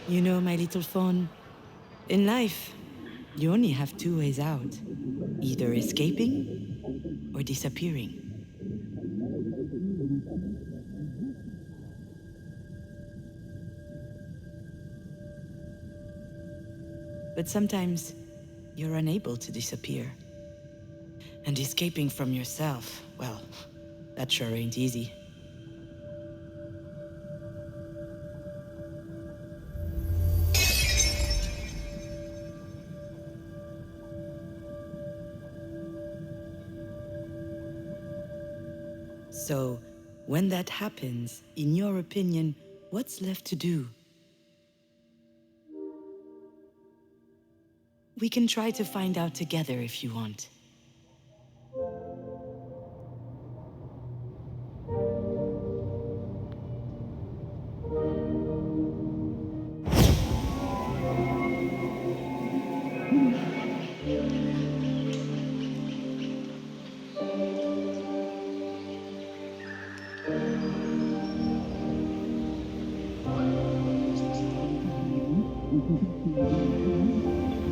You know, my little fawn, in life, you only have two ways out. Either escaping or disappearing. But sometimes, you're unable to disappear. And escaping from yourself, well, that sure ain't easy. So, when that happens, in your opinion, what's left to do? We can try to find out together if you want.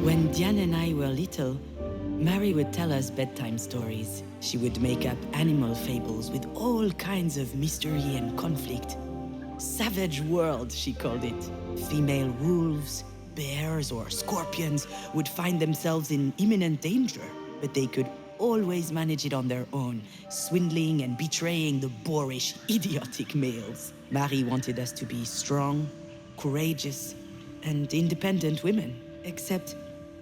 When Diane and I were little, Mary would tell us bedtime stories. She would make up animal fables with all kinds of mystery and conflict. Savage world, she called it. Female wolves, bears, or scorpions would find themselves in imminent danger, but they could always manage it on their own, swindling and betraying the boorish, idiotic males. Mary wanted us to be strong, courageous, and independent women. Except,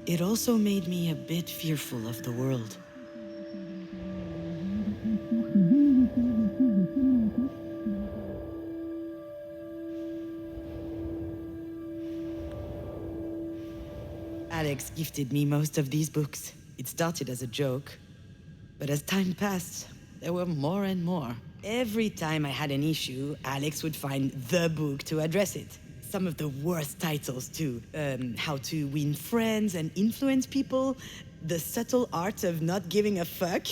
it also made me a bit fearful of the world. Alex gifted me most of these books. It started as a joke, but as time passed, there were more and more. Every time I had an issue, Alex would find the book to address it. Some of the worst titles, too. How to Win Friends and Influence People, The Subtle Art of Not Giving a Fuck,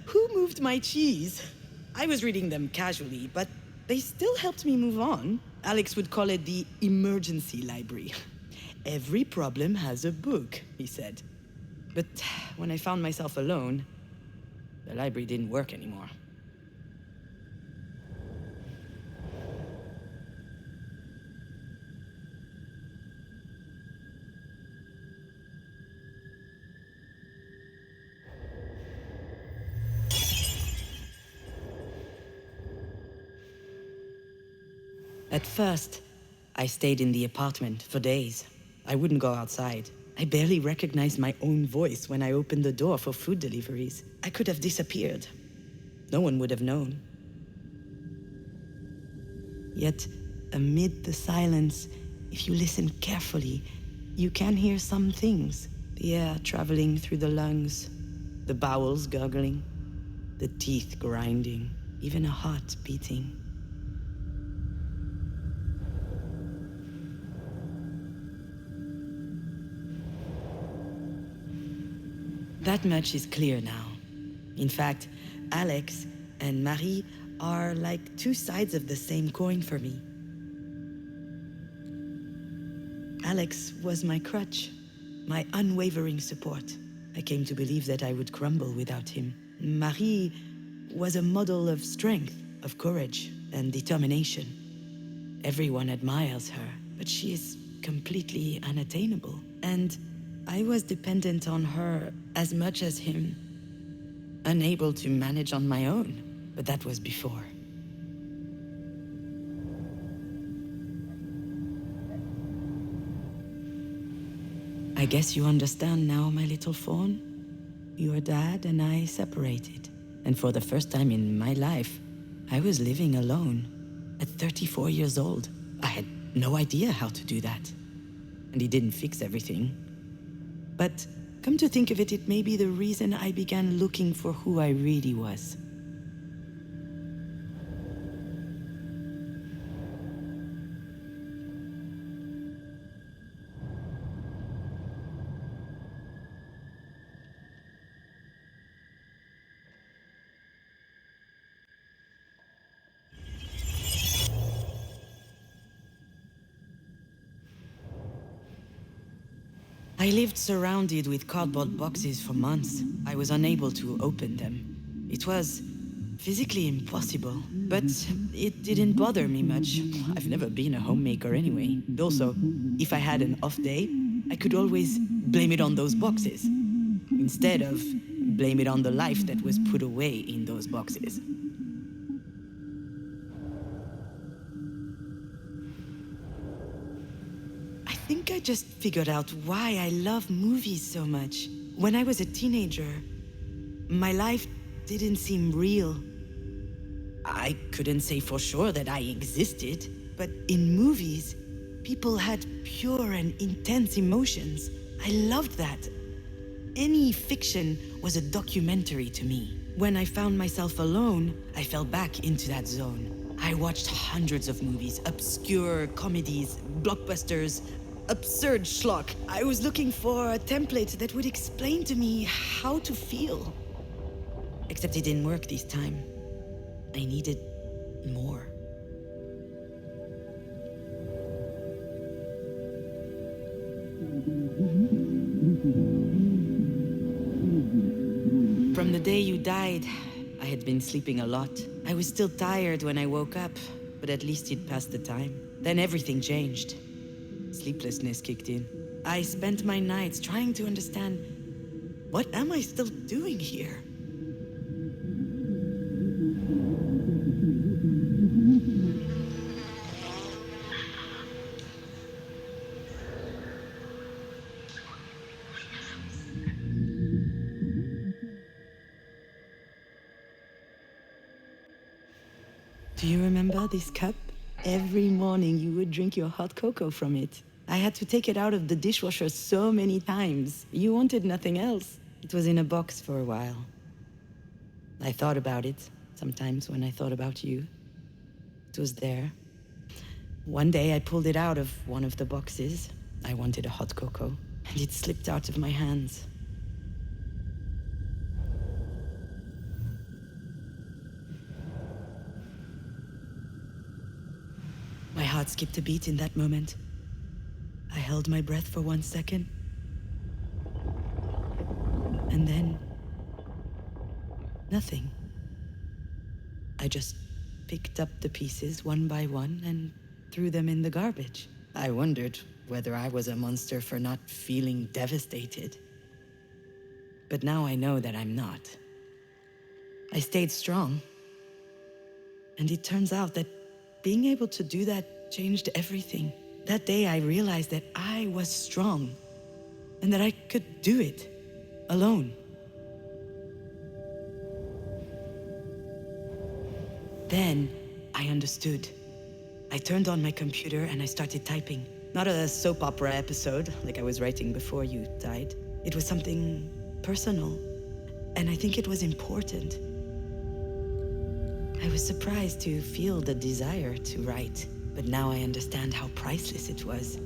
Who Moved My Cheese? I was reading them casually, but they still helped me move on. Alex would call it the emergency library. Every problem has a book, he said. But when I found myself alone, the library didn't work anymore. At first, I stayed in the apartment for days. I wouldn't go outside. I barely recognized my own voice when I opened the door for food deliveries. I could have disappeared. No one would have known. Yet, amid the silence, if you listen carefully, you can hear some things. The air traveling through the lungs, the bowels gurgling, the teeth grinding, even a heart beating. That much is clear now. In fact, Alex and Marie are like two sides of the same coin for me. Alex was my crutch, my unwavering support. I came to believe that I would crumble without him. Marie was a model of strength, of courage, and determination. Everyone admires her, but she is completely unattainable. And I was dependent on her as much as him, unable to manage on my own, but that was before. I guess you understand now, my little fawn. Your dad and I separated, and for the first time in my life, I was living alone. At 34 years old, I had no idea how to do that. And he didn't fix everything. But come to think of it, it may be the reason I began looking for who I really was. I lived surrounded with cardboard boxes for months. I was unable to open them. It was physically impossible, but it didn't bother me much. I've never been a homemaker anyway. Also, if I had an off day, I could always blame it on those boxes, instead of blame it on the life that was put away in those boxes. I think I just figured out why I love movies so much. When I was a teenager, my life didn't seem real. I couldn't say for sure that I existed, but in movies, people had pure and intense emotions. I loved that. Any fiction was a documentary to me. When I found myself alone, I fell back into that zone. I watched hundreds of movies, obscure comedies, blockbusters, absurd schlock. I was looking for a template that would explain to me how to feel. Except it didn't work this time. I needed more. From the day you died, I had been sleeping a lot. I was still tired when I woke up, but at least it passed the time. Then everything changed. Sleeplessness kicked in. I spent my nights trying to understand, what am I still doing here? Do you remember this cup? Every morning you would drink your hot cocoa from it. I had to take it out of the dishwasher so many times. You wanted nothing else. It was in a box for a while. I thought about it, sometimes when I thought about you. It was there. One day I pulled it out of one of the boxes. I wanted a hot cocoa, and it slipped out of my hands. My heart skipped a beat in that moment. I held my breath for 1 second. And then, nothing. I just picked up the pieces one by one and threw them in the garbage. I wondered whether I was a monster for not feeling devastated. But now I know that I'm not. I stayed strong. And it turns out that being able to do that changed everything. That day I realized that I was strong and that I could do it alone. Then I understood. I turned on my computer and I started typing. Not a soap opera episode like I was writing before you died. It was something personal, and I think it was important. I was surprised to feel the desire to write, but now I understand how priceless it was.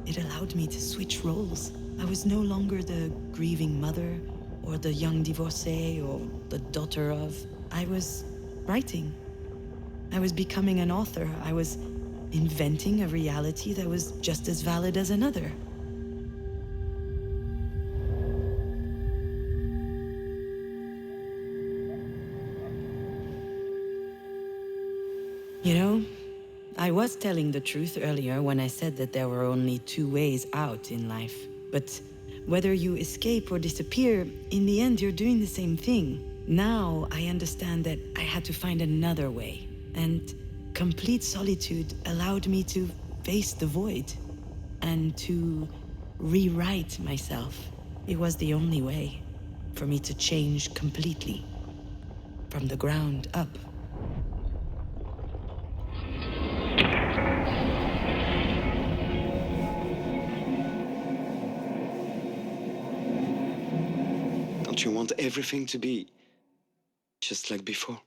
It allowed me to switch roles. I was no longer the grieving mother, or the young divorcee, or the daughter of. I was writing. I was becoming an author. I was inventing a reality that was just as valid as another. You know, I was telling the truth earlier when I said that there were only two ways out in life. But whether you escape or disappear, in the end you're doing the same thing. Now I understand that I had to find another way. And complete solitude allowed me to face the void and to rewrite myself. It was the only way for me to change completely, from the ground up. Don't you want everything to be just like before?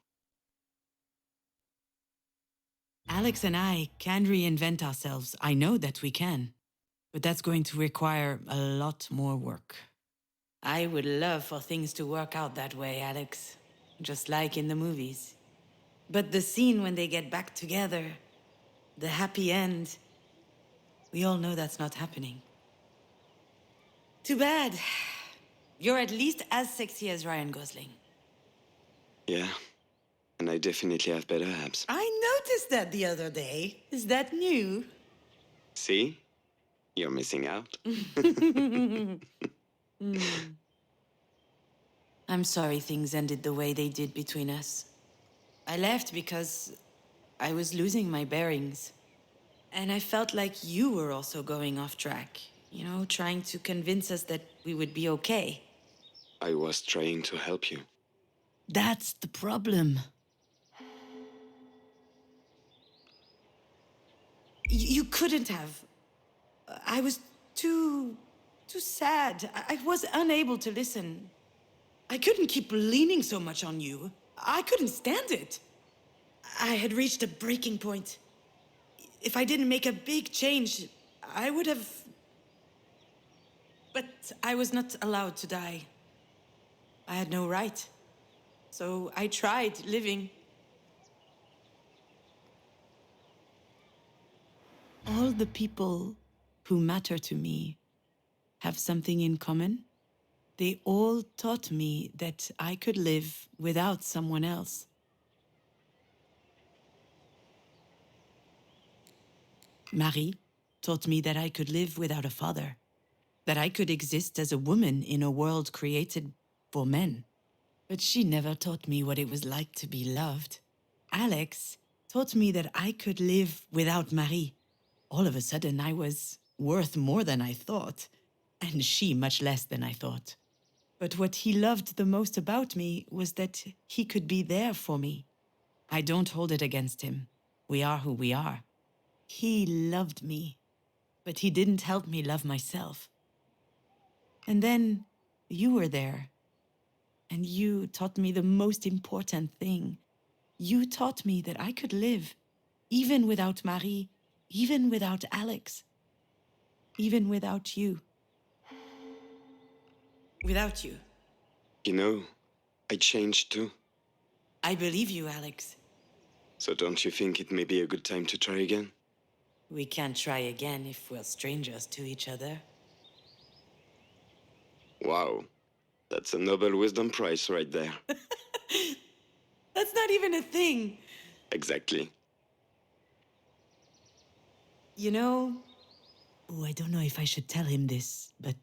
Alex and I can reinvent ourselves. I know that we can. But that's going to require a lot more work. I would love for things to work out that way, Alex. Just like in the movies. But the scene when they get back together, the happy end, we all know that's not happening. Too bad. You're at least as sexy as Ryan Gosling. Yeah, and I definitely have better abs. I noticed that the other day. Is that new? See? You're missing out. I'm sorry things ended the way they did between us. I left because I was losing my bearings. And I felt like you were also going off track. You know, trying to convince us that we would be okay. I was trying to help you. That's the problem. You couldn't have. I was too sad. I was unable to listen. I couldn't keep leaning so much on you. I couldn't stand it. I had reached a breaking point. If I didn't make a big change, I would have... But I was not allowed to die. I had no right. So I tried living. All the people who matter to me have something in common. They all taught me that I could live without someone else. Marie taught me that I could live without a father, that I could exist as a woman in a world created for men. But she never taught me what it was like to be loved. Alex taught me that I could live without Marie. All of a sudden, I was worth more than I thought, and she much less than I thought. But what he loved the most about me was that he could be there for me. I don't hold it against him. We are who we are. He loved me, but he didn't help me love myself. And then you were there, and you taught me the most important thing. You taught me that I could live, even without Marie, even without Alex, even without you. Without you. You know, I changed too. I believe you, Alex. So don't you think it may be a good time to try again? We can't try again if we're strangers to each other. Wow, that's a Nobel Wisdom Prize right there. That's not even a thing. Exactly. You know... Oh, I don't know if I should tell him this, but...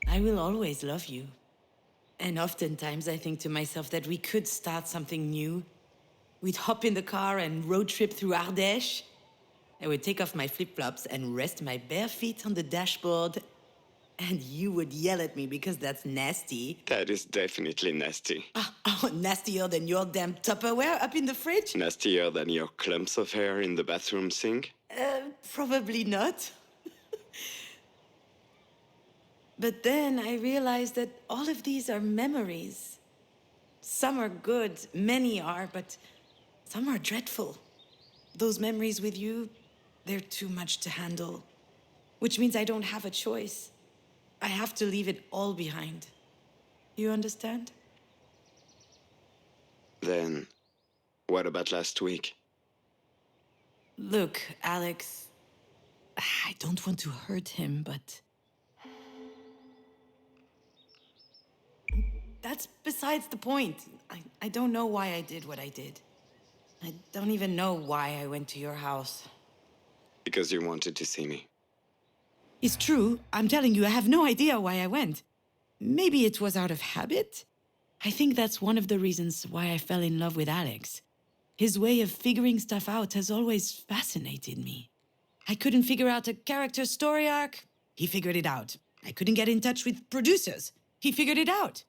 I will always love you. And oftentimes I think to myself that we could start something new. We'd hop in the car and road trip through Ardèche. I would take off my flip-flops and rest my bare feet on the dashboard. And you would yell at me because that's nasty. That is definitely nasty. Oh, nastier than your damn Tupperware up in the fridge? Nastier than your clumps of hair in the bathroom sink? Probably not. But then I realized that all of these are memories. Some are good, many are, but some are dreadful. Those memories with you, they're too much to handle. Which means I don't have a choice. I have to leave it all behind. You understand? Then, what about last week? Look, Alex, I don't want to hurt him, but... That's besides the point. I don't know why I did what I did. I don't even know why I went to your house. Because you wanted to see me. It's true. I'm telling you, I have no idea why I went. Maybe it was out of habit? I think that's one of the reasons why I fell in love with Alex. His way of figuring stuff out has always fascinated me. I couldn't figure out a character story arc. He figured it out. I couldn't get in touch with producers. He figured it out.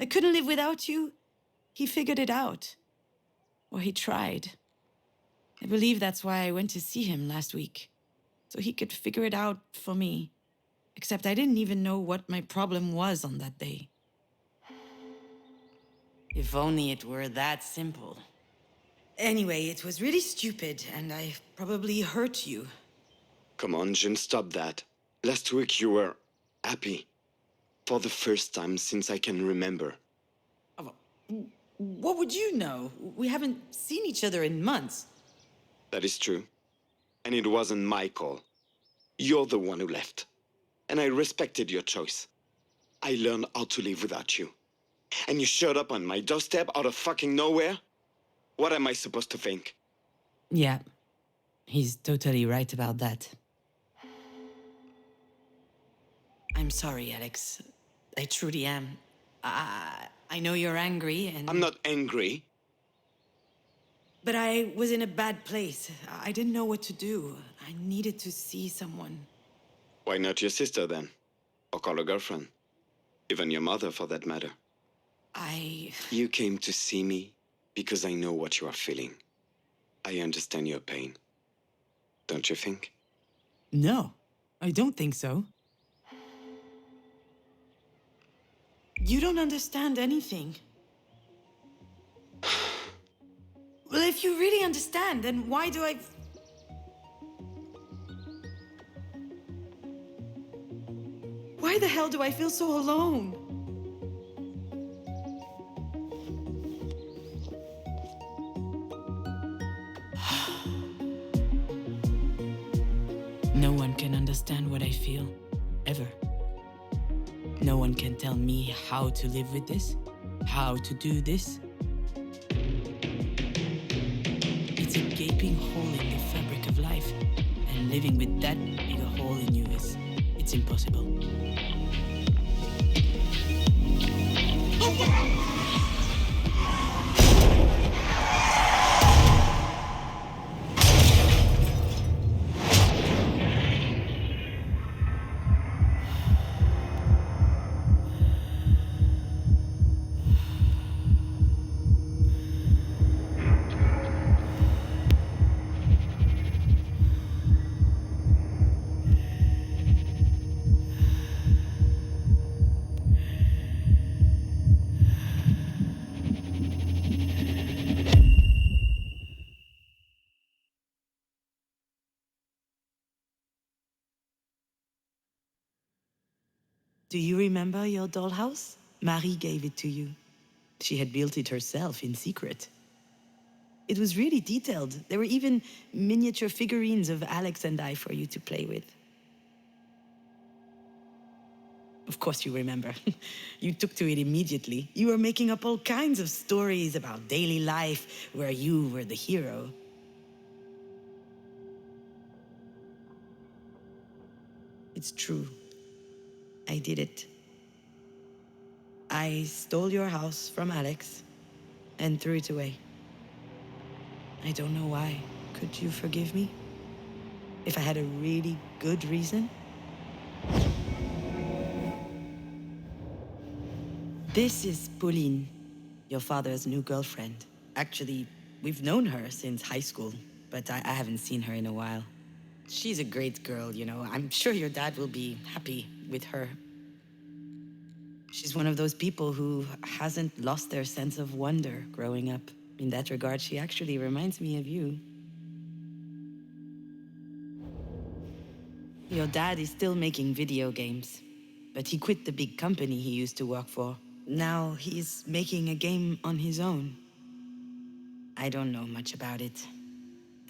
I couldn't live without you. He figured it out. Or he tried. I believe that's why I went to see him last week. So he could figure it out for me. Except I didn't even know what my problem was on that day. If only it were that simple. Anyway, it was really stupid, and I probably hurt you. Come on, Jim, stop that. Last week you were happy. For the first time since I can remember. What would you know? We haven't seen each other in months. That is true. And it wasn't my call. You're the one who left. And I respected your choice. I learned how to live without you. And you showed up on my doorstep out of fucking nowhere? What am I supposed to think? Yeah, he's totally right about that. I'm sorry, Alex. I truly am. I know you're angry and... I'm not angry. But I was in a bad place. I didn't know what to do. I needed to see someone. Why not your sister then? Or call a girlfriend? Even your mother, for that matter. You came to see me because I know what you are feeling. I understand your pain. Don't you think? No, I don't think so. You don't understand anything. Well, if you really understand, then why do I... Why the hell do I feel so alone? No one can understand what I feel, ever. No one can tell me how to live with this, how to do this. It's a gaping hole in the fabric of life, and living with that big a hole in you it's impossible. Do you remember your dollhouse? Marie gave it to you. She had built it herself in secret. It was really detailed. There were even miniature figurines of Alex and I for you to play with. Of course you remember. You took to it immediately. You were making up all kinds of stories about daily life where you were the hero. It's true. I did it. I stole your house from Alex and threw it away. I don't know why. Could you forgive me? If I had a really good reason? This is Pauline, your father's new girlfriend. Actually, we've known her since high school, but I haven't seen her in a while. She's a great girl, you know. I'm sure your dad will be happy with her. She's one of those people who hasn't lost their sense of wonder growing up. In that regard, she actually reminds me of you. Your dad is still making video games, but he quit the big company he used to work for. Now he's making a game on his own. I don't know much about it.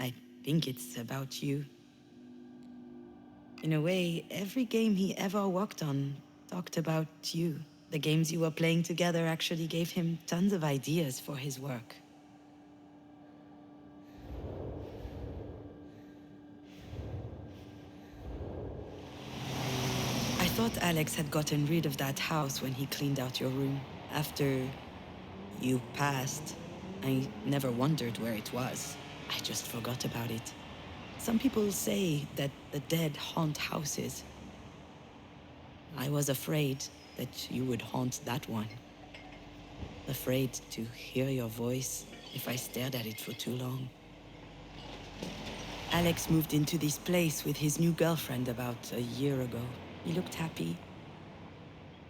I think it's about you. In a way, every game he ever worked on talked about you. The games you were playing together actually gave him tons of ideas for his work. I thought Alex had gotten rid of that house when he cleaned out your room. After you passed, I never wondered where it was. I just forgot about it. Some people say that the dead haunt houses. I was afraid that you would haunt that one. Afraid to hear your voice if I stared at it for too long. Alex moved into this place with his new girlfriend about a year ago. He looked happy.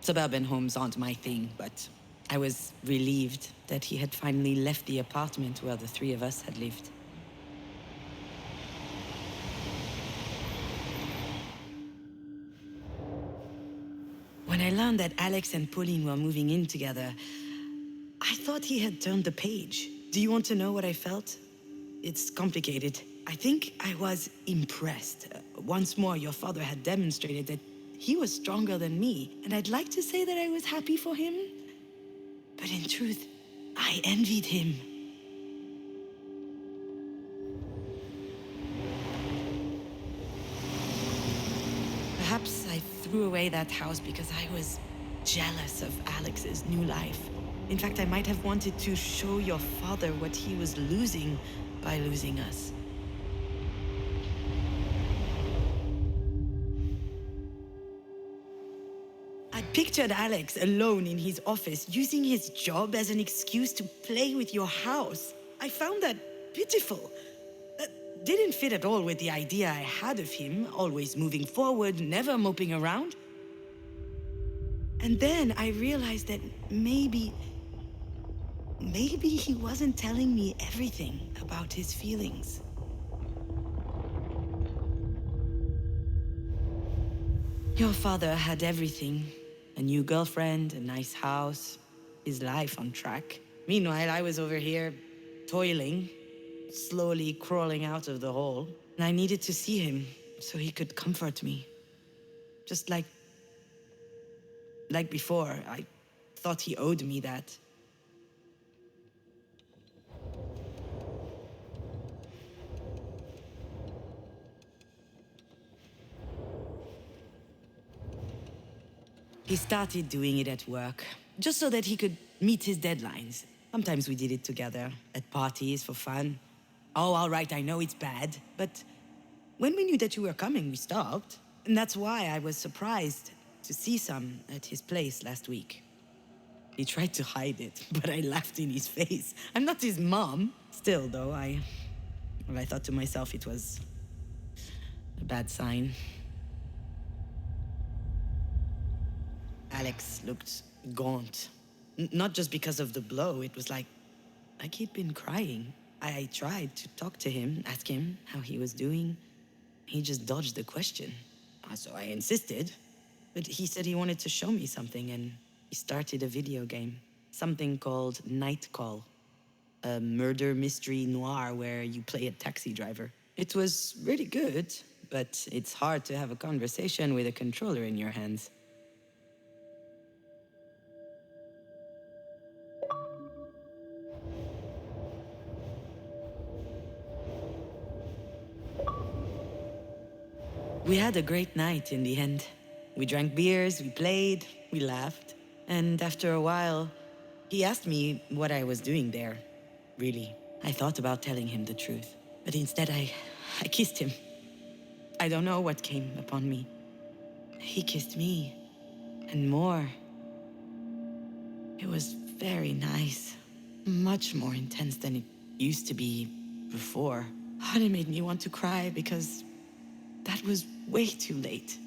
Suburban homes aren't my thing, but I was relieved that he had finally left the apartment where the three of us had lived. When I learned that Alex and Pauline were moving in together, I thought he had turned the page. Do you want to know what I felt? It's complicated. I think I was impressed. Once more, your father had demonstrated that he was stronger than me, and I'd like to say that I was happy for him. But in truth, I envied him. Perhaps I threw away that house because I was jealous of Alex's new life. In fact, I might have wanted to show your father what he was losing by losing us. I pictured Alex alone in his office, using his job as an excuse to play with your house. I found that pitiful. That didn't fit at all with the idea I had of him, always moving forward, never moping around. And then I realized that maybe he wasn't telling me everything about his feelings. Your father had everything. A new girlfriend, a nice house, his life on track. Meanwhile, I was over here, toiling, slowly crawling out of the hole. And I needed to see him so he could comfort me. Just like before, I thought he owed me that. He started doing it at work, just so that he could meet his deadlines. Sometimes we did it together, at parties for fun. Oh, all right, I know it's bad, but when we knew that you were coming, we stopped. And that's why I was surprised to see some at his place last week. He tried to hide it, but I laughed in his face. I'm not his mom. Still, though, I thought to myself it was a bad sign. Alex looked gaunt. Not just because of the blow, it was like he'd been crying. I tried to talk to him, ask him how he was doing. He just dodged the question. So I insisted, but he said he wanted to show me something, and he started a video game. Something called Night Call. A murder mystery noir where you play a taxi driver. It was really good, but it's hard to have a conversation with a controller in your hands. We had a great night in the end. We drank beers, we played, we laughed. And after a while, he asked me what I was doing there, really. I thought about telling him the truth, but instead I kissed him. I don't know what came upon me. He kissed me, and more. It was very nice. Much more intense than it used to be before. And it made me want to cry because that was way too late.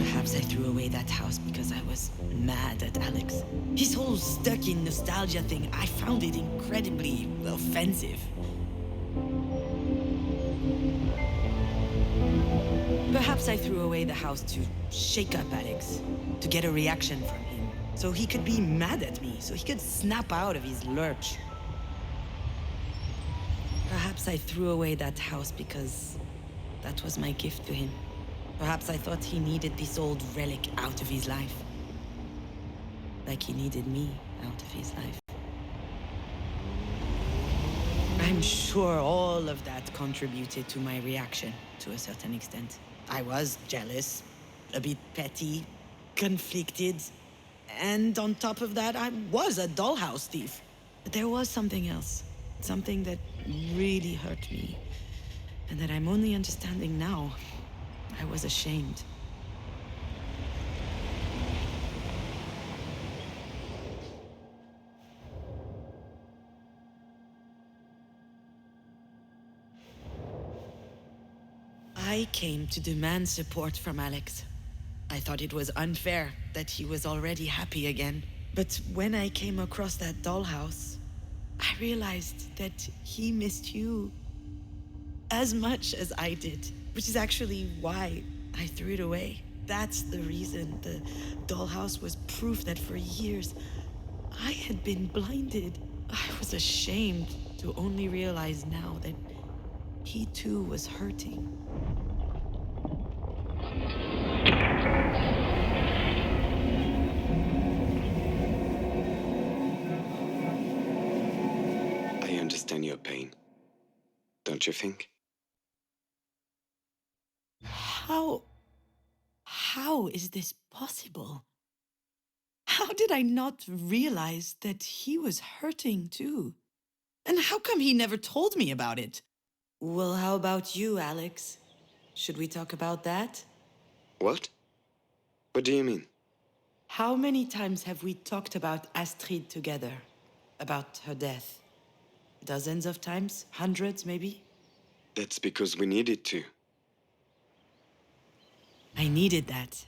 Perhaps I threw away that house because I was mad at Alex. His whole stuck in nostalgia thing, I found it incredibly offensive. Perhaps I threw away the house to shake up Alex, to get a reaction from him, so he could be mad at me, so he could snap out of his lurch. Perhaps I threw away that house because that was my gift to him. Perhaps I thought he needed this old relic out of his life. Like he needed me out of his life. I'm sure all of that contributed to my reaction, to a certain extent. I was jealous, a bit petty, conflicted, and on top of that, I was a dollhouse thief. But there was something else, something that really hurt me, and that I'm only understanding now. I was ashamed. I came to demand support from Alex. I thought it was unfair that he was already happy again. But when I came across that dollhouse, I realized that he missed you as much as I did, which is actually why I threw it away. That's the reason. The dollhouse was proof that for years I had been blinded. I was ashamed to only realize now that he too was hurting. I understand your pain. Don't you think? How is this possible? How did I not realize that he was hurting too? And how come he never told me about it? Well, how about you, Alex? Should we talk about that? What? What do you mean? How many times have we talked about Astrid together? About her death? Dozens of times? Hundreds, maybe? That's because we needed to. I needed that.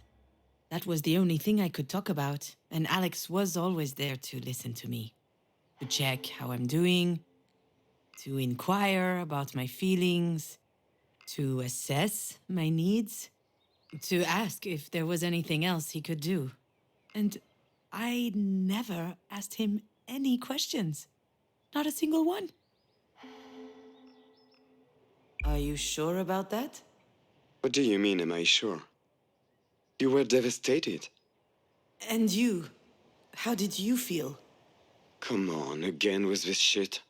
That was the only thing I could talk about, and Alex was always there to listen to me. To check how I'm doing, to inquire about my feelings, to assess my needs, to ask if there was anything else he could do. And I never asked him any questions. Not a single one. Are you sure about that? What do you mean, am I sure? You were devastated. And you? How did you feel? Come on, again with this shit.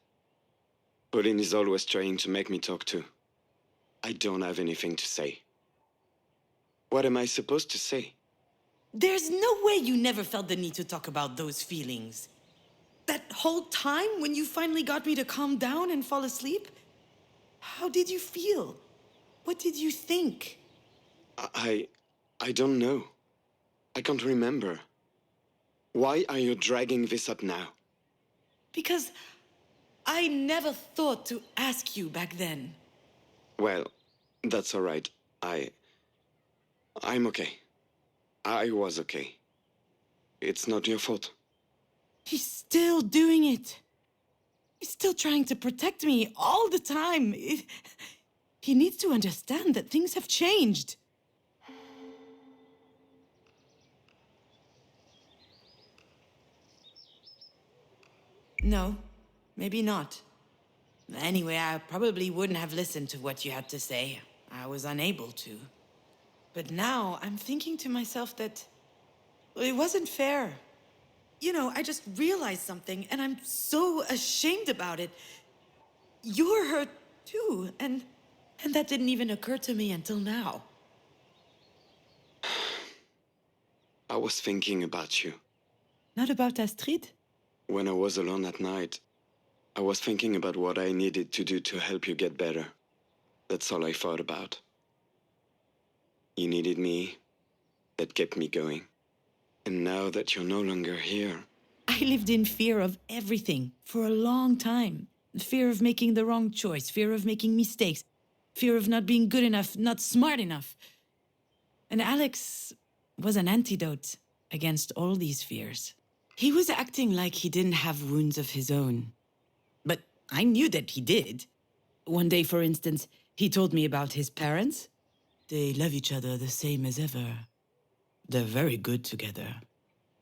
Pauline is always trying to make me talk to. I don't have anything to say. What am I supposed to say? There's no way you never felt the need to talk about those feelings. That whole time when you finally got me to calm down and fall asleep? How did you feel? What did you think? I don't know. I can't remember. Why are you dragging this up now? Because I never thought to ask you back then. Well, that's all right. I'm okay. I was okay. It's not your fault. He's still doing it. He's still trying to protect me all the time. He needs to understand that things have changed. No, maybe not. Anyway, I probably wouldn't have listened to what you had to say. I was unable to. But now I'm thinking to myself that it wasn't fair. You know, I just realized something and I'm so ashamed about it. You're hurt too, and that didn't even occur to me until now. I was thinking about you. Not about Astrid? When I was alone at night, I was thinking about what I needed to do to help you get better. That's all I thought about. You needed me. That kept me going. And now that you're no longer here... I lived in fear of everything for a long time. Fear of making the wrong choice, fear of making mistakes, fear of not being good enough, not smart enough. And Alex was an antidote against all these fears. He was acting like he didn't have wounds of his own. But I knew that he did. One day, for instance, he told me about his parents. They love each other the same as ever. They're very good together.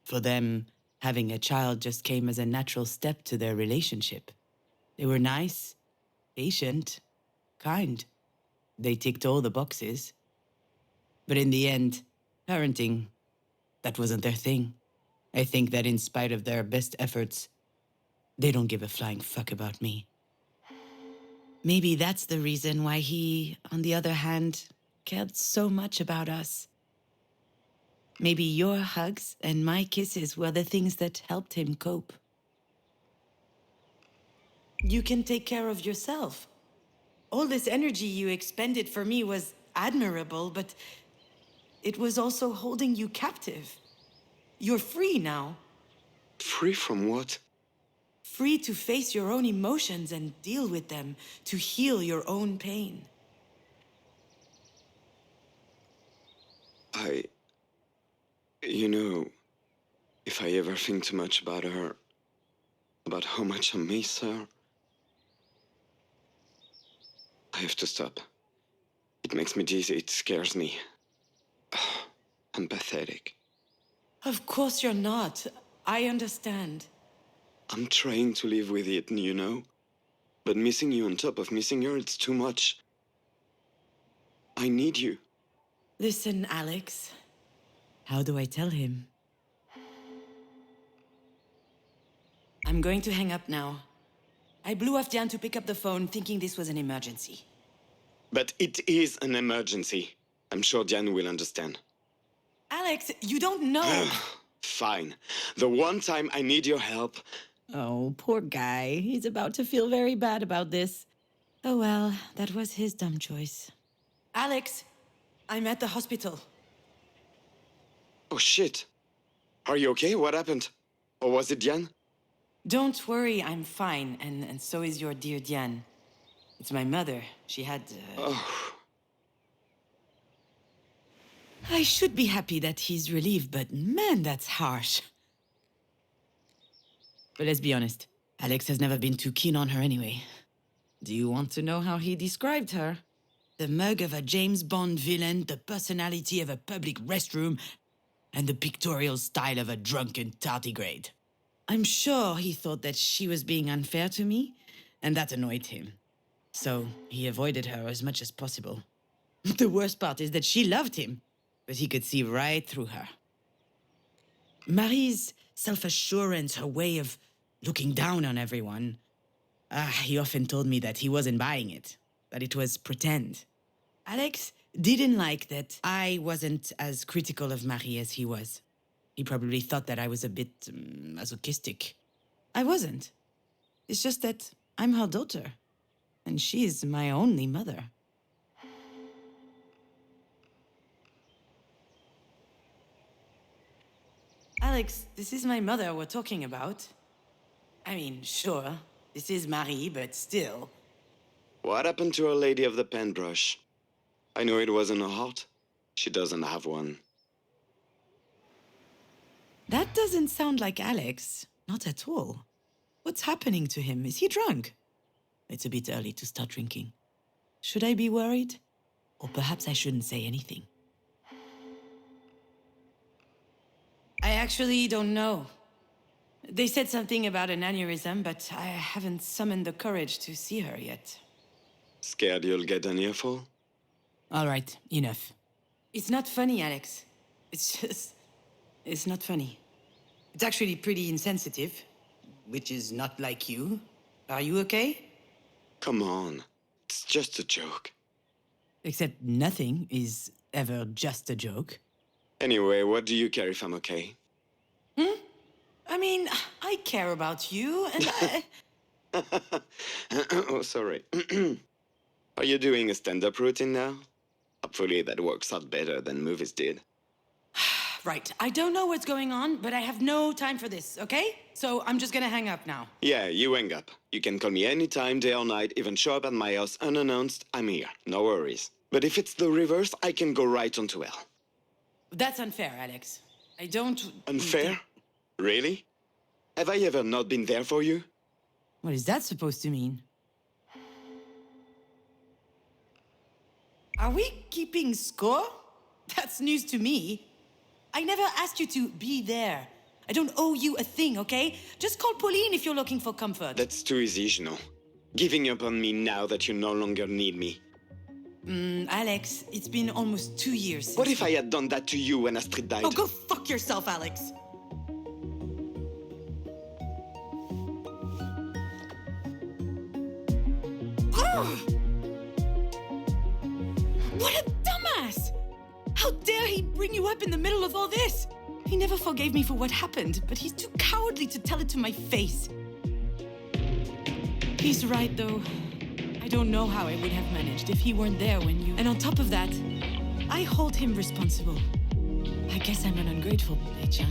For them, having a child just came as a natural step to their relationship. They were nice, patient, kind. They ticked all the boxes. But in the end, parenting, that wasn't their thing. I think that in spite of their best efforts, they don't give a flying fuck about me. Maybe that's the reason why he, on the other hand, cared so much about us. Maybe your hugs and my kisses were the things that helped him cope. You can take care of yourself. All this energy you expended for me was admirable, but it was also holding you captive. You're free now. Free from what? Free to face your own emotions and deal with them, to heal your own pain. You know, if I ever think too much about her, about how much I miss her, I have to stop. It makes me dizzy, it scares me. I'm pathetic. Of course you're not. I understand. I'm trying to live with it, you know? But missing you on top of missing her, it's too much. I need you. Listen, Alex. How do I tell him? I'm going to hang up now. I blew off Diane to pick up the phone, thinking this was an emergency. But it is an emergency. I'm sure Diane will understand. Alex, you don't know. Fine. The one time I need your help... Oh, poor guy. He's about to feel very bad about this. Oh well, that was his dumb choice. Alex, I'm at the hospital. Oh, shit. Are you okay? What happened? Or was it Diane? Don't worry, I'm fine, and so is your dear Diane. It's my mother. She had... Oh. I should be happy that he's relieved, but man, that's harsh. But let's be honest, Alex has never been too keen on her anyway. Do you want to know how he described her? The mug of a James Bond villain, the personality of a public restroom, and the pictorial style of a drunken tardigrade. I'm sure he thought that she was being unfair to me, and that annoyed him. So he avoided her as much as possible. The worst part is that she loved him, but he could see right through her. Marie's self-assurance, her way of looking down on everyone, he often told me that he wasn't buying it, that it was pretend. Alex didn't like that I wasn't as critical of Marie as he was. He probably thought that I was a bit masochistic. I wasn't. It's just that I'm her daughter, and she's my only mother. Alex, this is my mother we're talking about. I mean, sure, this is Marie, but still. What happened to our lady of the paintbrush? I know it wasn't her heart. She doesn't have one. That doesn't sound like Alex. Not at all. What's happening to him? Is he drunk? It's a bit early to start drinking. Should I be worried? Or perhaps I shouldn't say anything. I actually don't know. They said something about an aneurysm, but I haven't summoned the courage to see her yet. Scared you'll get an earful? All right, enough. It's not funny, Alex. It's not funny. It's actually pretty insensitive, which is not like you. Are you okay? Come on. It's just a joke. Except nothing is ever just a joke. Anyway, what do you care if I'm okay? I mean, I care about you, and Oh, sorry. Are you doing a stand-up routine now? Hopefully that works out better than movies did. Right, I don't know what's going on, but I have no time for this, okay? So I'm just gonna hang up now. Yeah, you hang up. You can call me anytime, day or night, even show up at my house unannounced. I'm here, no worries. But if it's the reverse, I can go right onto hell. That's unfair, Alex. I don't... Unfair? Really? Have I ever not been there for you? What is that supposed to mean? Are we keeping score? That's news to me. I never asked you to be there. I don't owe you a thing, okay? Just call Pauline if you're looking for comfort. That's too easy, Juno. Giving up on me now that you no longer need me. Alex, it's been almost 2 years since... What if I had done that to you when Astrid died? Oh, go fuck yourself, Alex! Oh! What a dumbass! How dare he bring you up in the middle of all this? He never forgave me for what happened, but he's too cowardly to tell it to my face. He's right, though. I don't know how I would have managed if he weren't there when you... And on top of that, I hold him responsible. I guess I'm an ungrateful bitch, huh?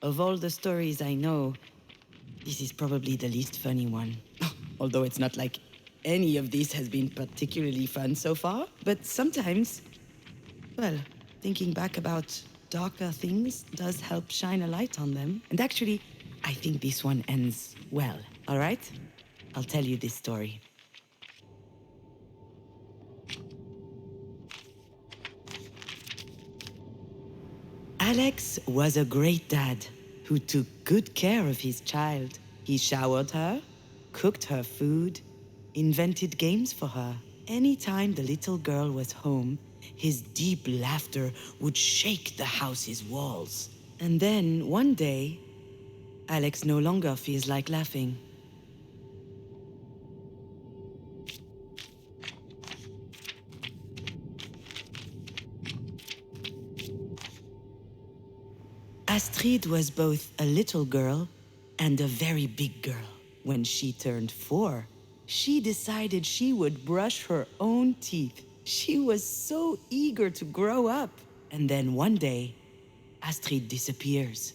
Of all the stories I know, this is probably the least funny one. Although it's not like any of these has been particularly fun so far. But sometimes, well, thinking back about darker things does help shine a light on them. And actually, I think this one ends well, all right? I'll tell you this story. Alex was a great dad who took good care of his child. He showered her, cooked her food, invented games for her. Anytime the little girl was home, his deep laughter would shake the house's walls. And then, one day, Alex no longer feels like laughing. Astrid was both a little girl and a very big girl. When she turned 4, she decided she would brush her own teeth. She was so eager to grow up. And then one day, Astrid disappears.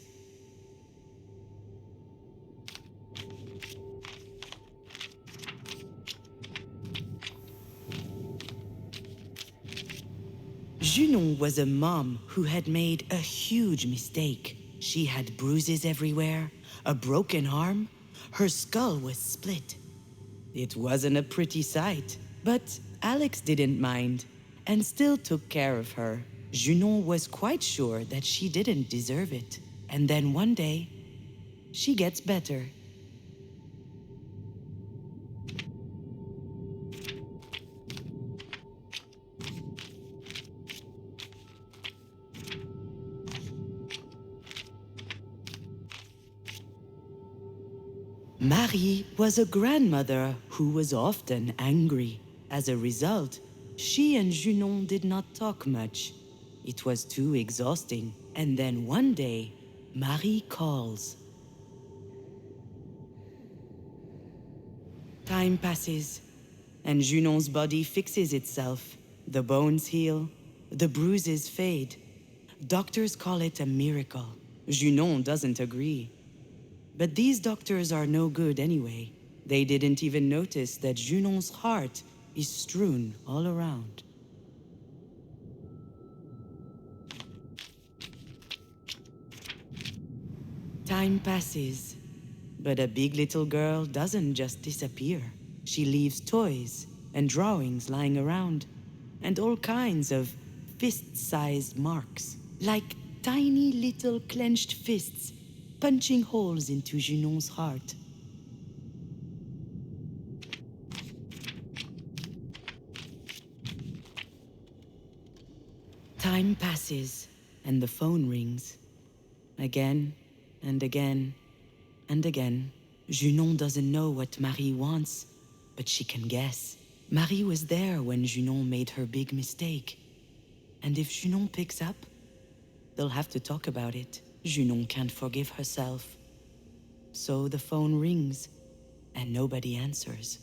Junon was a mom who had made a huge mistake. She had bruises everywhere, a broken arm, her skull was split. It wasn't a pretty sight, but Alex didn't mind and still took care of her. Junon was quite sure that she didn't deserve it. And then one day, she gets better. Marie was a grandmother who was often angry. As a result, she and Junon did not talk much. It was too exhausting. And then one day, Marie calls. Time passes, and Junon's body fixes itself. The bones heal, the bruises fade. Doctors call it a miracle. Junon doesn't agree. But these doctors are no good anyway. They didn't even notice that Junon's heart is strewn all around. Time passes, But a big little girl doesn't just disappear. She leaves toys and drawings lying around, and all kinds of fist-sized marks, like tiny little clenched fists punching holes into Junon's heart. Time passes, and the phone rings. Again, and again, and again. Junon doesn't know what Marie wants, but she can guess. Marie was there when Junon made her big mistake. And if Junon picks up, they'll have to talk about it. Junon can't forgive herself. So the phone rings, and nobody answers.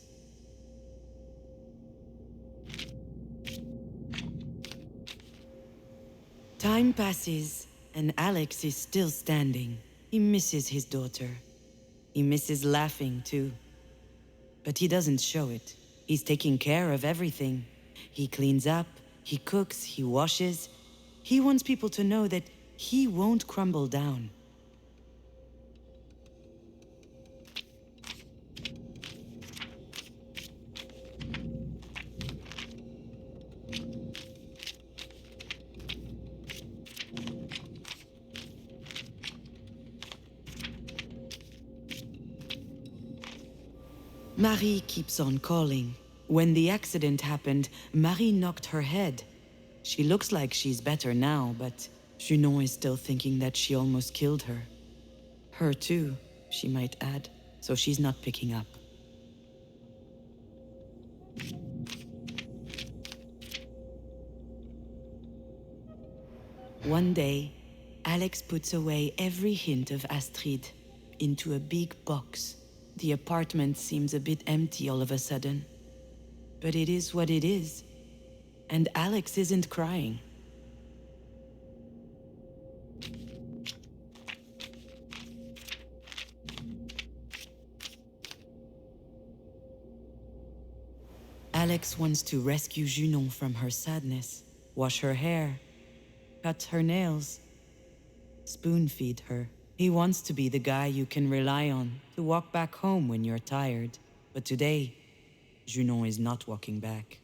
Time passes, and Alex is still standing. He misses his daughter. He misses laughing, too. But he doesn't show it. He's taking care of everything. He cleans up, he cooks, he washes. He wants people to know that he won't crumble down. Marie keeps on calling. When the accident happened, Marie knocked her head. She looks like she's better now, but Junon is still thinking that she almost killed her. Her too, she might add, so she's not picking up. One day, Alex puts away every hint of Astrid into a big box. The apartment seems a bit empty all of a sudden. But it is what it is. And Alex isn't crying. Alex wants to rescue Junon from her sadness, wash her hair, cut her nails, spoon-feed her. He wants to be the guy you can rely on, to walk back home when you're tired. But today, Junon is not walking back.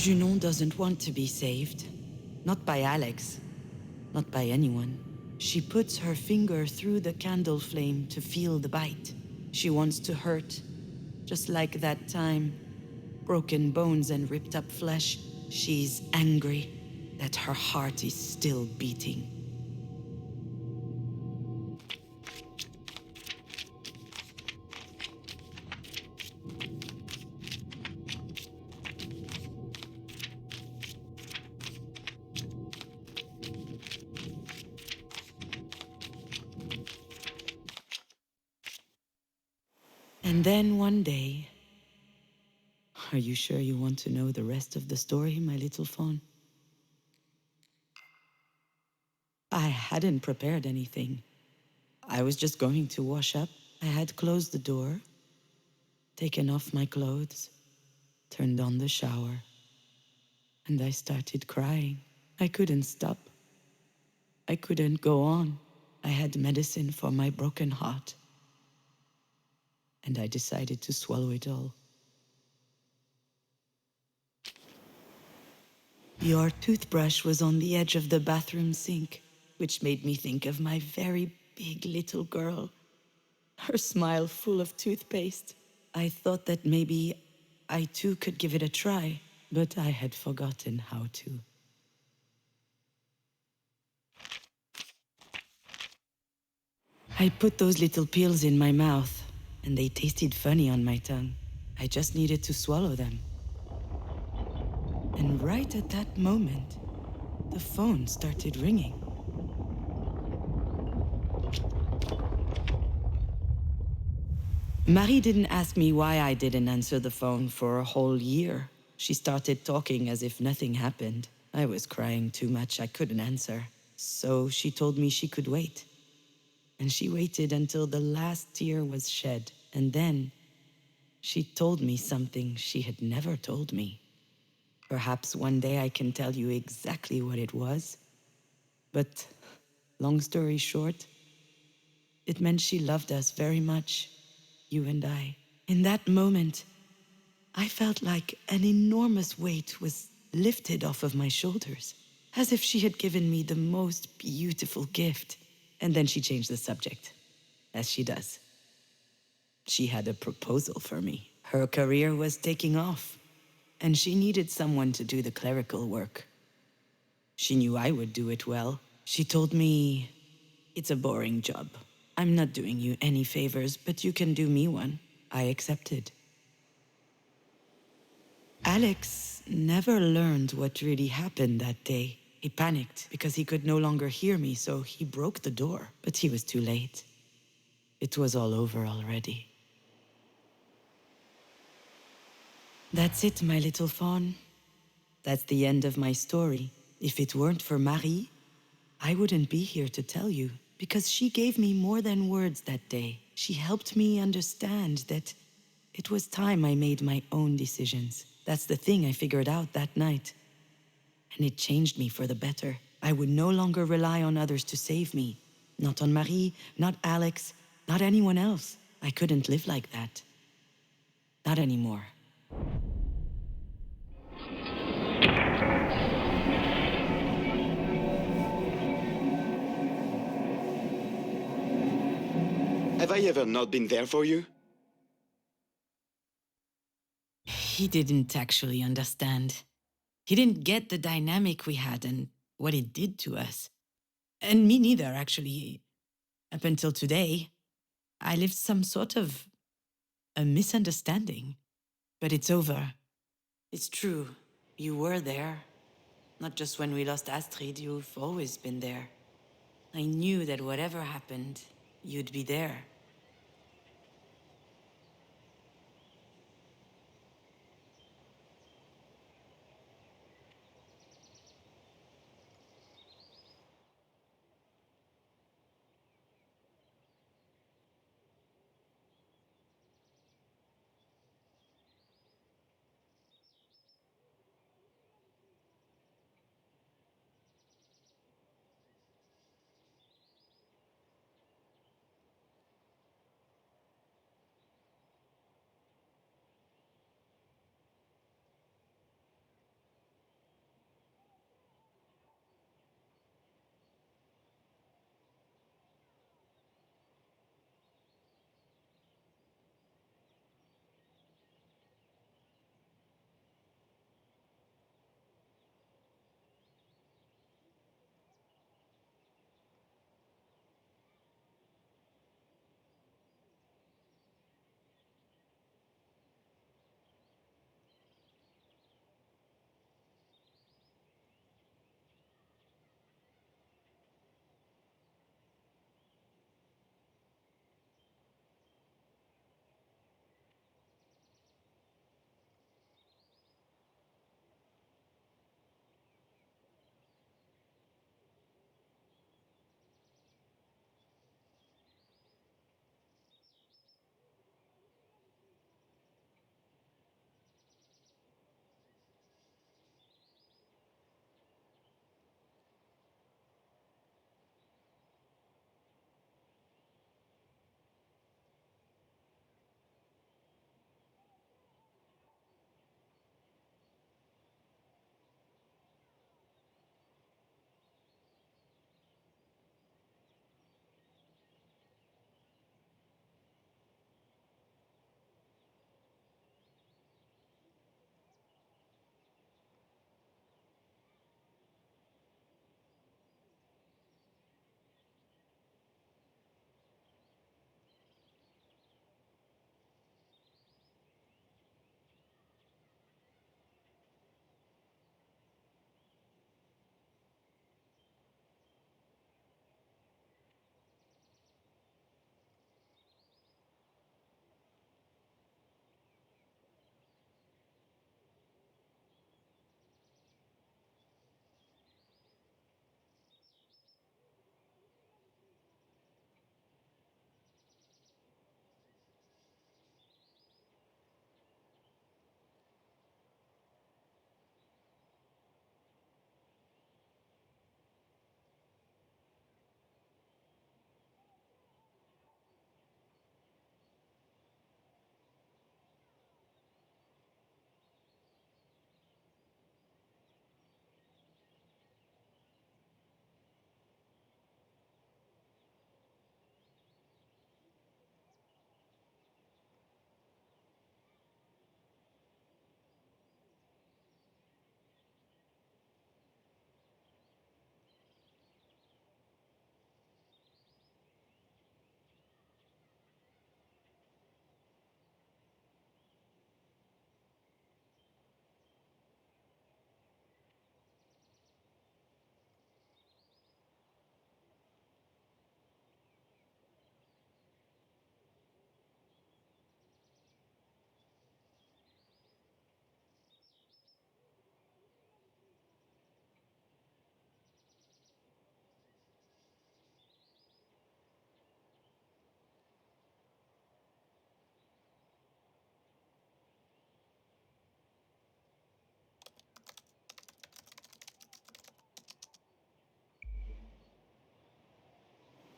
Junon doesn't want to be saved. Not by Alex. Not by anyone. She puts her finger through the candle flame to feel the bite. She wants to hurt. Just like that time. Broken bones and ripped up flesh. She's angry that her heart is still beating. And then one day... Are you sure you want to know the rest of the story, my little fawn? I hadn't prepared anything. I was just going to wash up. I had closed the door, taken off my clothes, turned on the shower, and I started crying. I couldn't stop. I couldn't go on. I had medicine for my broken heart. And I decided to swallow it all. Your toothbrush was on the edge of the bathroom sink, which made me think of my very big little girl. Her smile full of toothpaste. I thought that maybe I too could give it a try, but I had forgotten how to. I put those little pills in my mouth, and they tasted funny on my tongue. I just needed to swallow them. And right at that moment, the phone started ringing. Marie didn't ask me why I didn't answer the phone for a whole year. She started talking as if nothing happened. I was crying too much, I couldn't answer. So she told me she could wait. And she waited until the last tear was shed. And then she told me something she had never told me. Perhaps one day I can tell you exactly what it was. But long story short, it meant she loved us very much, you and I. In that moment, I felt like an enormous weight was lifted off of my shoulders, as if she had given me the most beautiful gift. And then she changed the subject, as she does. She had a proposal for me. Her career was taking off, and she needed someone to do the clerical work. She knew I would do it well. She told me, "It's a boring job. I'm not doing you any favors, but you can do me one." I accepted. Alex never learned what really happened that day. He panicked because he could no longer hear me, so he broke the door. But he was too late. It was all over already. That's it, my little fawn. That's the end of my story. If it weren't for Marie, I wouldn't be here to tell you, because she gave me more than words that day. She helped me understand that it was time I made my own decisions. That's the thing I figured out that night. And it changed me for the better. I would no longer rely on others to save me. Not on Marie, not Alex, not anyone else. I couldn't live like that. Not anymore. Have I ever not been there for you? He didn't actually understand. He didn't get the dynamic we had and what it did to us. And me neither, actually. Up until today, I lived some sort of a misunderstanding. But it's over. It's true. You were there. Not just when we lost Astrid, you've always been there. I knew that whatever happened, you'd be there.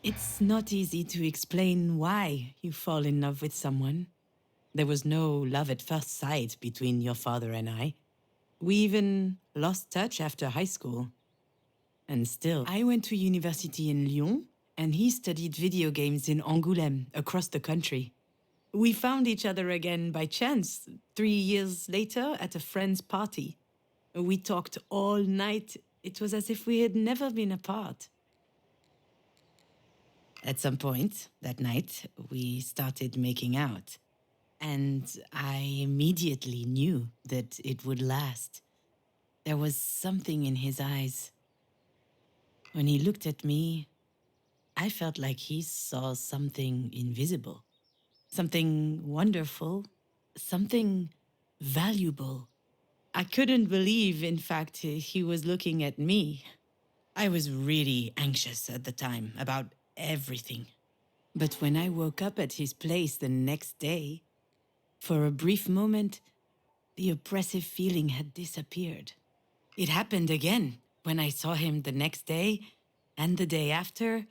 It's not easy to explain why you fall in love with someone. There was no love at first sight between your father and I. We even lost touch after high school. And still, I went to university in Lyon, and he studied video games in Angoulême, across the country. We found each other again by chance, 3 years later at a friend's party. We talked all night. It was as if we had never been apart. At some point that night, we started making out. And I immediately knew that it would last. There was something in his eyes. When he looked at me, I felt like he saw something invisible, something wonderful, something valuable. I couldn't believe, in fact, he was looking at me. I was really anxious at the time about everything. But when I woke up at his place the next day, for a brief moment, the oppressive feeling had disappeared. It happened again when I saw him the next day, and the day after,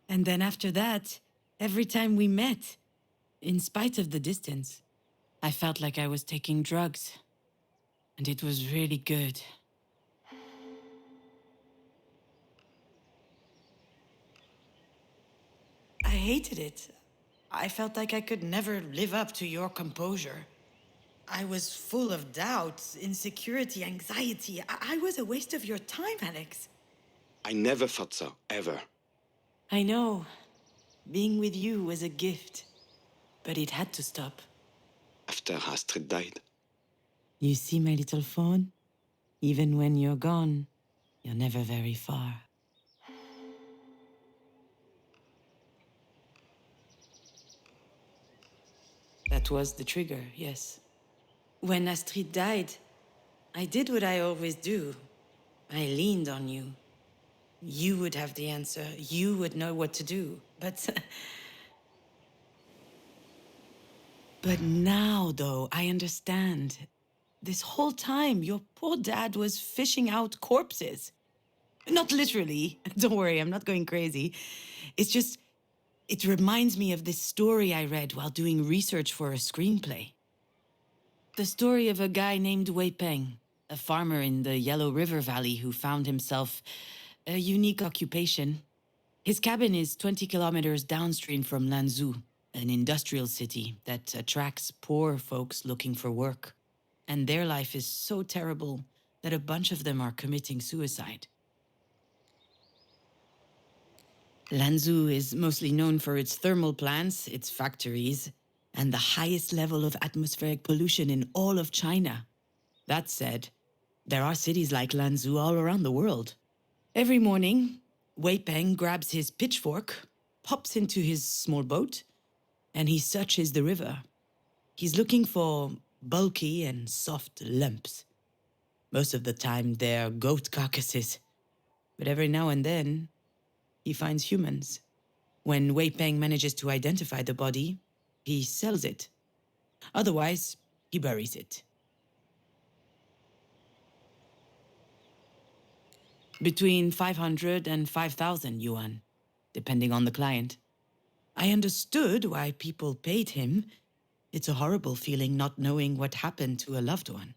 and then after that, every time we met. In spite of the distance, I felt like I was taking drugs, and it was really good. I hated it. I felt like I could never live up to your composure. I was full of doubts, insecurity, anxiety. I was a waste of your time, Alex. I never thought so, ever. I know. Being with you was a gift. But it had to stop. After Astrid died. You see my little phone? Even when you're gone, you're never very far. That was the trigger, yes. When Astrid died, I did what I always do. I leaned on you. You would have the answer. You would know what to do. But now, though, I understand. This whole time, your poor dad was fishing out corpses. Not literally. Don't worry, I'm not going crazy. It's just, it reminds me of this story I read while doing research for a screenplay. The story of a guy named Wei Peng, a farmer in the Yellow River Valley who found himself a unique occupation. His cabin is 20 kilometers downstream from Lanzhou, an industrial city that attracts poor folks looking for work. And their life is so terrible that a bunch of them are committing suicide. Lanzhou is mostly known for its thermal plants, its factories, and the highest level of atmospheric pollution in all of China. That said, there are cities like Lanzhou all around the world. Every morning, Wei Peng grabs his pitchfork, pops into his small boat, and he searches the river. He's looking for bulky and soft lumps. Most of the time, they're goat carcasses. But every now and then, he finds humans. When Wei Peng manages to identify the body, he sells it. Otherwise, he buries it. Between 500 and 5,000 yuan, depending on the client. I understood why people paid him. It's a horrible feeling not knowing what happened to a loved one.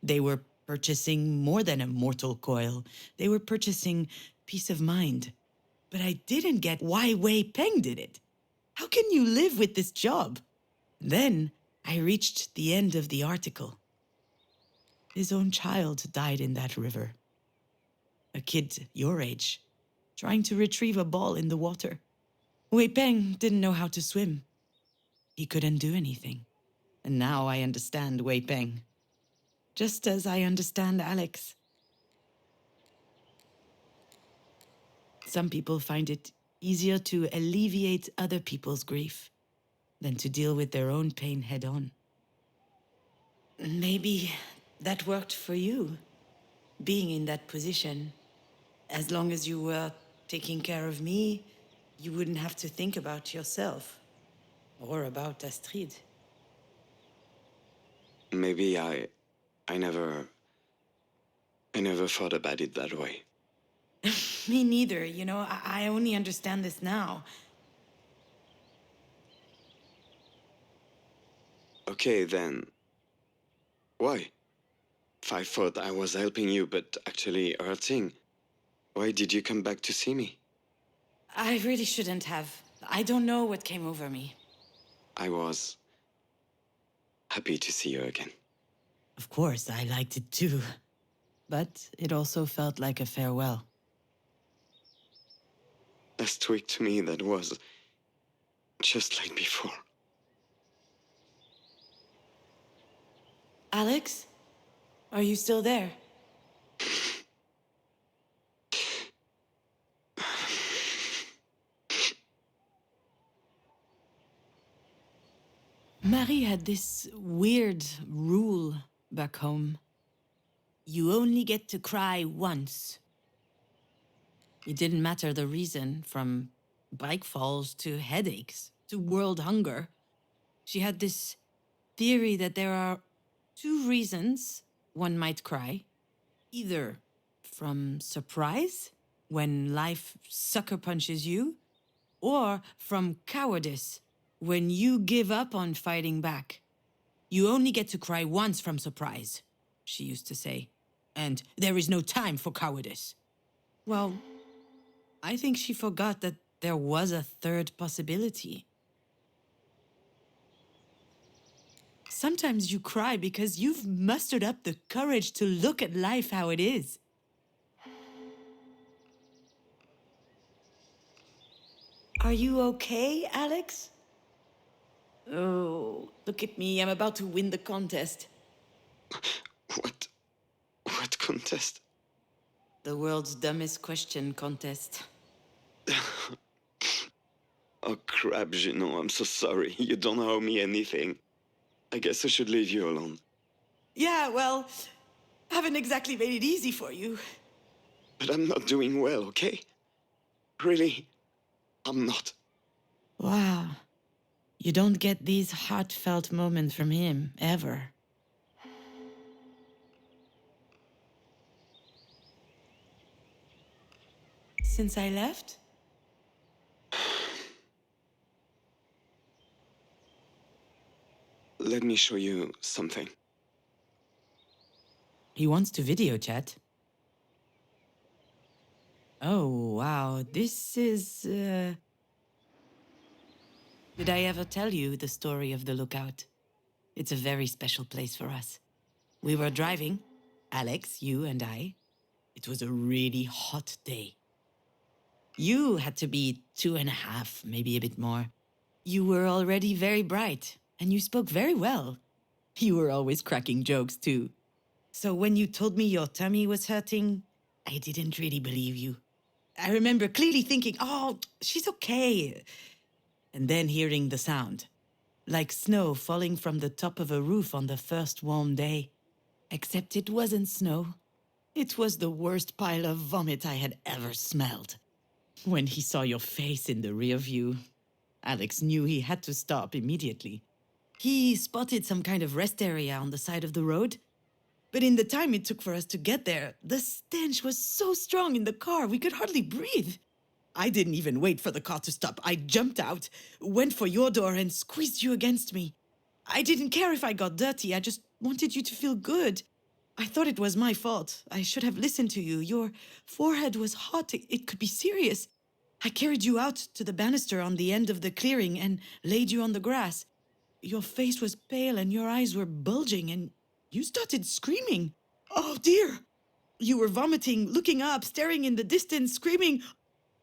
They were purchasing more than a mortal coil. They were purchasing peace of mind. But I didn't get why Wei Peng did it. How can you live with this job? Then I reached the end of the article. His own child died in that river. A kid your age, trying to retrieve a ball in the water. Wei Peng didn't know how to swim. He couldn't do anything. And now I understand Wei Peng. Just as I understand Alex. Some people find it easier to alleviate other people's grief than to deal with their own pain head on. Maybe that worked for you, being in that position. As long as you were taking care of me, you wouldn't have to think about yourself or about Astrid. Maybe I never thought about it that way. Me neither, you know, I only understand this now. Okay, then. Why? If I thought I was helping you, but actually hurting, why did you come back to see me? I really shouldn't have. I don't know what came over me. I was happy to see you again. Of course, I liked it too. But it also felt like a farewell. Last week to me, that was just like before. Alex? Are you still there? Marie had this weird rule back home. You only get to cry once. It didn't matter the reason, from bike falls to headaches to world hunger. She had this theory that there are two reasons one might cry. Either from surprise, when life sucker punches you, or from cowardice, when you give up on fighting back. You only get to cry once from surprise, she used to say. And there is no time for cowardice. Well, I think she forgot that there was a third possibility. Sometimes you cry because you've mustered up the courage to look at life how it is. Are you okay, Alex? Oh, look at me. I'm about to win the contest. What? What contest? The world's dumbest question contest. Oh crap, Gino, I'm so sorry. You don't owe me anything. I guess I should leave you alone. Yeah, well, haven't exactly made it easy for you. But I'm not doing well, okay? Really, I'm not. Wow. You don't get these heartfelt moments from him, ever. Since I left? Let me show you something. He wants to video chat. Oh, wow. This is, Did I ever tell you the story of the lookout? It's a very special place for us. We were driving, Alex, you and I. It was a really hot day. You had to be 2.5, maybe a bit more. You were already very bright, and you spoke very well. You were always cracking jokes, too. So when you told me your tummy was hurting, I didn't really believe you. I remember clearly thinking, oh, she's okay. And then hearing the sound, like snow falling from the top of a roof on the first warm day. Except it wasn't snow. It was the worst pile of vomit I had ever smelled. When he saw your face in the rear view, Alex knew he had to stop immediately. He spotted some kind of rest area on the side of the road. But in the time it took for us to get there, the stench was so strong in the car we could hardly breathe. I didn't even wait for the car to stop. I jumped out, went for your door, and squeezed you against me. I didn't care if I got dirty. I just wanted you to feel good. I thought it was my fault. I should have listened to you. Your forehead was hot. It could be serious. I carried you out to the banister on the end of the clearing and laid you on the grass. Your face was pale and your eyes were bulging, and you started screaming. Oh, dear! You were vomiting, looking up, staring in the distance, screaming,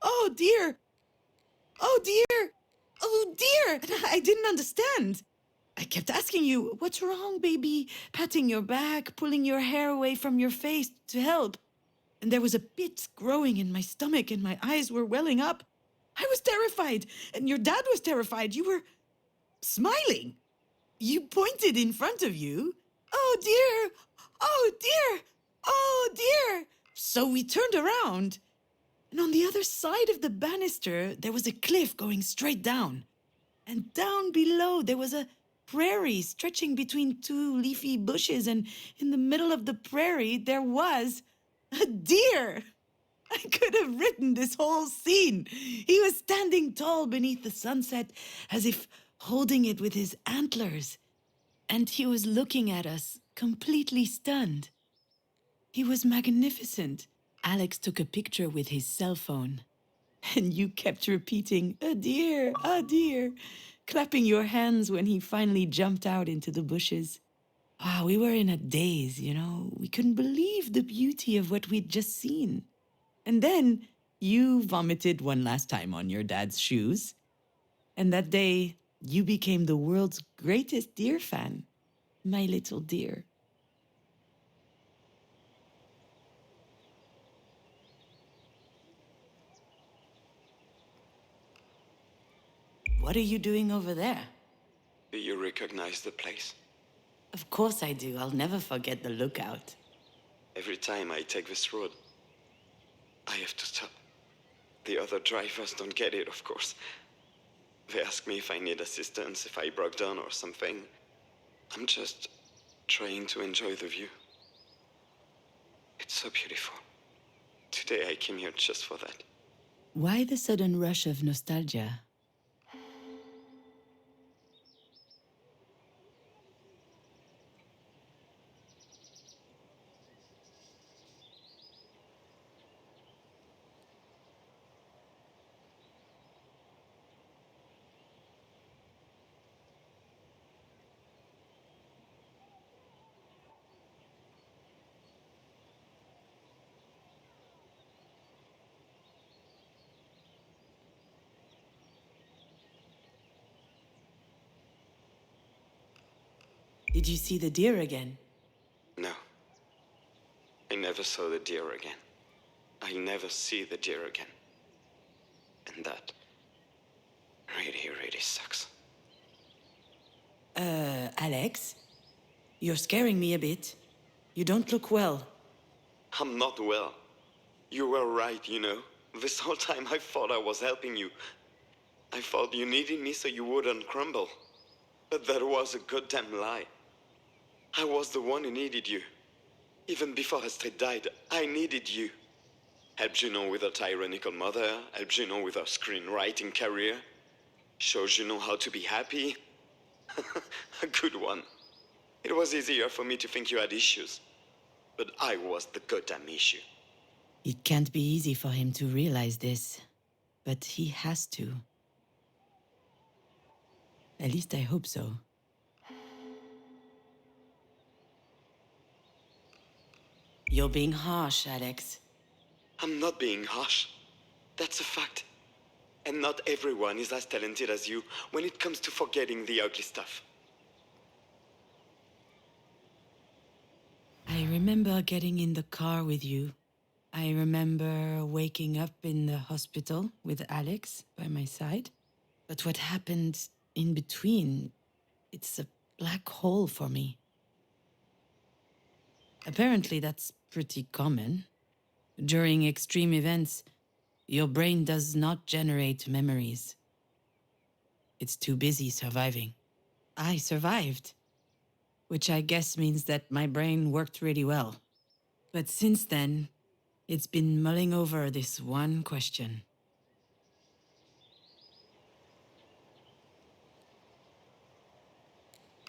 oh, dear! Oh, dear! Oh, dear! And I didn't understand. I kept asking you, what's wrong, baby? Patting your back, pulling your hair away from your face to help. And there was a pit growing in my stomach and my eyes were welling up. I was terrified, and your dad was terrified. You were smiling. You pointed in front of you. Oh, dear! Oh, dear! Oh, dear! So we turned around. And on the other side of the banister, there was a cliff going straight down. And down below, there was a prairie stretching between two leafy bushes. And in the middle of the prairie, there was a deer. I could have written this whole scene. He was standing tall beneath the sunset, as if holding it with his antlers. And he was looking at us, completely stunned. He was magnificent. Alex took a picture with his cell phone. And you kept repeating, a deer, clapping your hands when he finally jumped out into the bushes. Ah, we were in a daze, you know. We couldn't believe the beauty of what we'd just seen. And then you vomited one last time on your dad's shoes. And that day, you became the world's greatest deer fan. My little deer. What are you doing over there? Do you recognize the place? Of course I do. I'll never forget the lookout. Every time I take this road, I have to stop. The other drivers don't get it, of course. They ask me if I need assistance, if I broke down or something. I'm just trying to enjoy the view. It's so beautiful. Today I came here just for that. Why the sudden rush of nostalgia? Did you see the deer again? No. I never saw the deer again. I'll never see the deer again. And that really, really sucks. Alex? You're scaring me a bit. You don't look well. I'm not well. You were right, you know. This whole time I thought I was helping you. I thought you needed me so you wouldn't crumble. But that was a goddamn lie. I was the one who needed you. Even before Astrid died, I needed you. Helped Juno with her tyrannical mother, helped Juno with her screenwriting career. Shows Juno how to be happy. A good one. It was easier for me to think you had issues. But I was the goddamn issue. It can't be easy for him to realize this, but he has to. At least I hope so. You're being harsh, Alex. I'm not being harsh. That's a fact. And not everyone is as talented as you when it comes to forgetting the ugly stuff. I remember getting in the car with you. I remember waking up in the hospital with Alex by my side. But what happened in between, it's a black hole for me. Apparently, that's pretty common. During extreme events, your brain does not generate memories. It's too busy surviving. I survived, which I guess means that my brain worked really well. But since then, it's been mulling over this one question.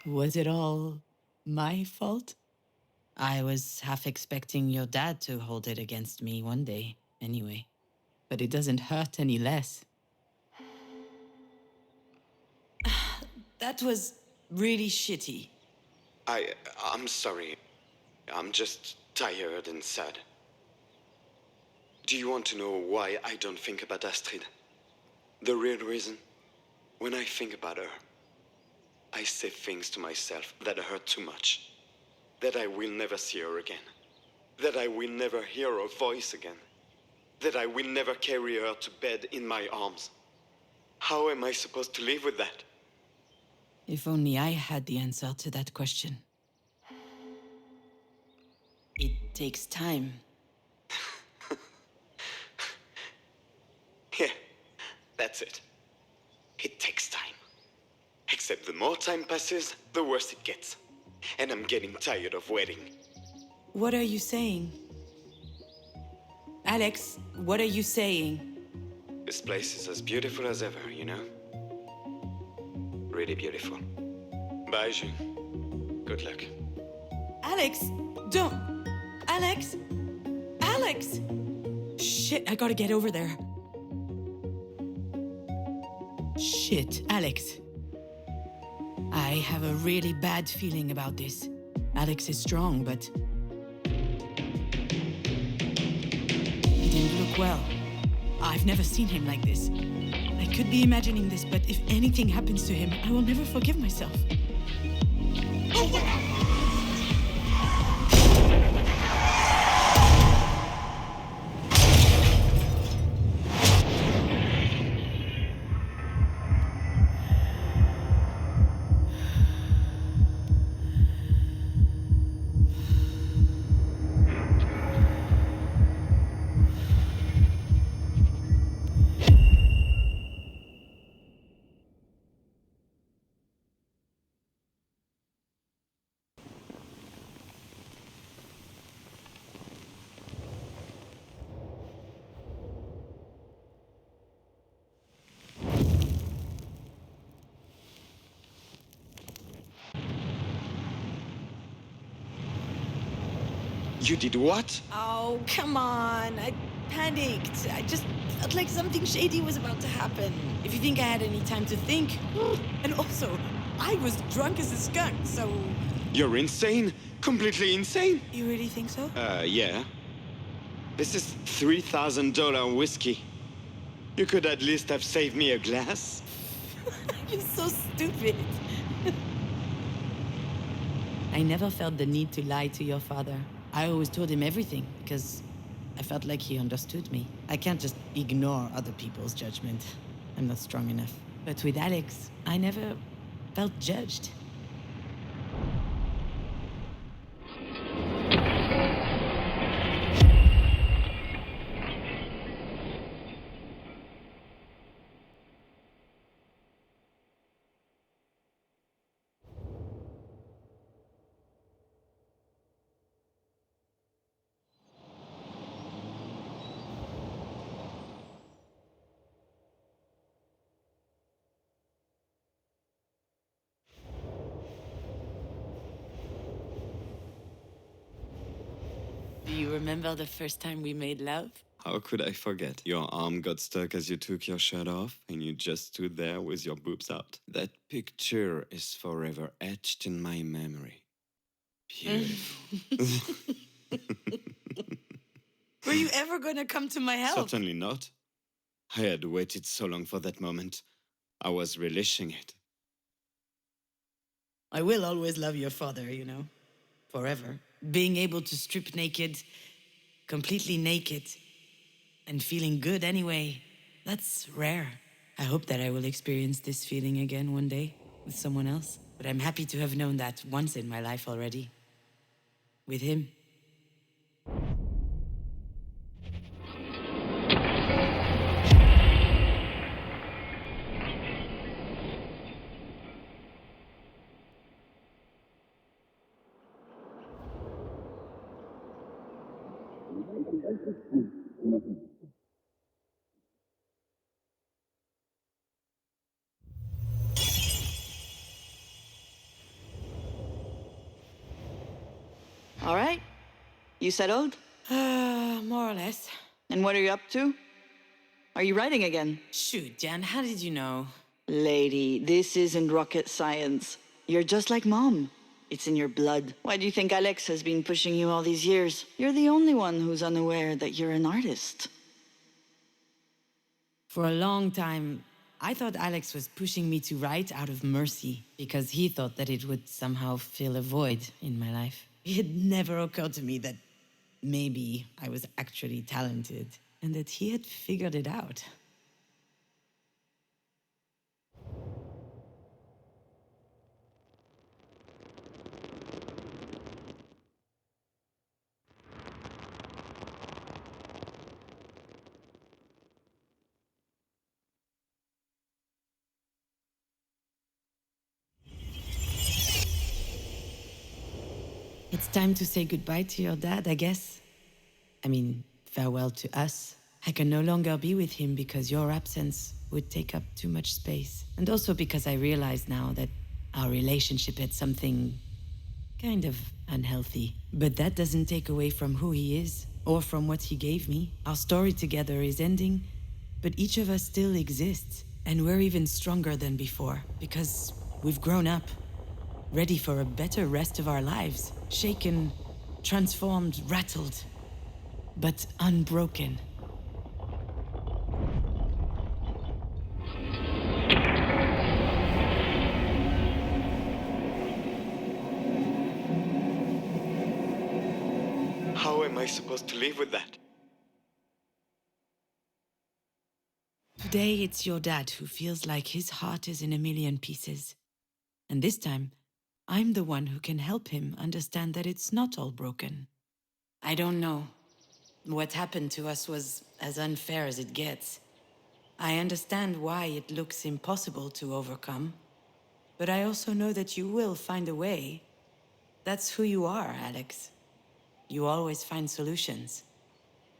Was it all my fault? I was half expecting your dad to hold it against me one day, anyway. But it doesn't hurt any less. That was really shitty. I'm sorry. I'm just tired and sad. Do you want to know why I don't think about Astrid? The real reason? When I think about her, I say things to myself that hurt too much. That I will never see her again. That I will never hear her voice again. That I will never carry her to bed in my arms. How am I supposed to live with that? If only I had the answer to that question. It takes time. Yeah, that's it. It takes time. Except the more time passes, the worse it gets. And I'm getting tired of waiting. What are you saying? Alex, what are you saying? This place is as beautiful as ever, you know? Really beautiful. Bye, June. Good luck. Alex, don't... Alex? Alex! Shit, I gotta get over there. Shit, Alex. I have a really bad feeling about this. Alex is strong, but... he didn't look well. I've never seen him like this. I could be imagining this, but if anything happens to him, I will never forgive myself. You did what? Oh, come on. I panicked. I just felt like something shady was about to happen. If you think I had any time to think. And also, I was drunk as a skunk, so... You're insane? Completely insane? You really think so? Yeah. This is $3,000 whiskey. You could at least have saved me a glass. You're so stupid. I never felt the need to lie to your father. I always told him everything, because I felt like he understood me. I can't just ignore other people's judgment. I'm not strong enough. But with Alex, I never felt judged. Do you remember the first time we made love? How could I forget? Your arm got stuck as you took your shirt off, and you just stood there with your boobs out. That picture is forever etched in my memory. Beautiful. Were you ever gonna come to my help? Certainly not. I had waited so long for that moment. I was relishing it. I will always love your father, you know. Forever. Being able to strip naked, completely naked, and feeling good anyway, that's rare. I hope that I will experience this feeling again one day with someone else. But I'm happy to have known that once in my life already. With him. All right. You settled? More or less. And what are you up to? Are you writing again? Shoot, Jan, how did you know? Lady, this isn't rocket science. You're just like Mom. It's in your blood. Why do you think Alex has been pushing you all these years? You're the only one who's unaware that you're an artist. For a long time, I thought Alex was pushing me to write out of mercy because he thought that it would somehow fill a void in my life. It had never occurred to me that maybe I was actually talented and that he had figured it out. It's time to say goodbye to your dad, I guess. I mean, farewell to us. I can no longer be with him because your absence would take up too much space. And also because I realize now that our relationship had something kind of unhealthy. But that doesn't take away from who he is, or from what he gave me. Our story together is ending, but each of us still exists. And we're even stronger than before, because we've grown up, ready for a better rest of our lives. Shaken, transformed, rattled, but unbroken. How am I supposed to live with that? Today, it's your dad who feels like his heart is in a million pieces. And this time, I'm the one who can help him understand that it's not all broken. I don't know. What happened to us was as unfair as it gets. I understand why it looks impossible to overcome. But I also know that you will find a way. That's who you are, Alex. You always find solutions.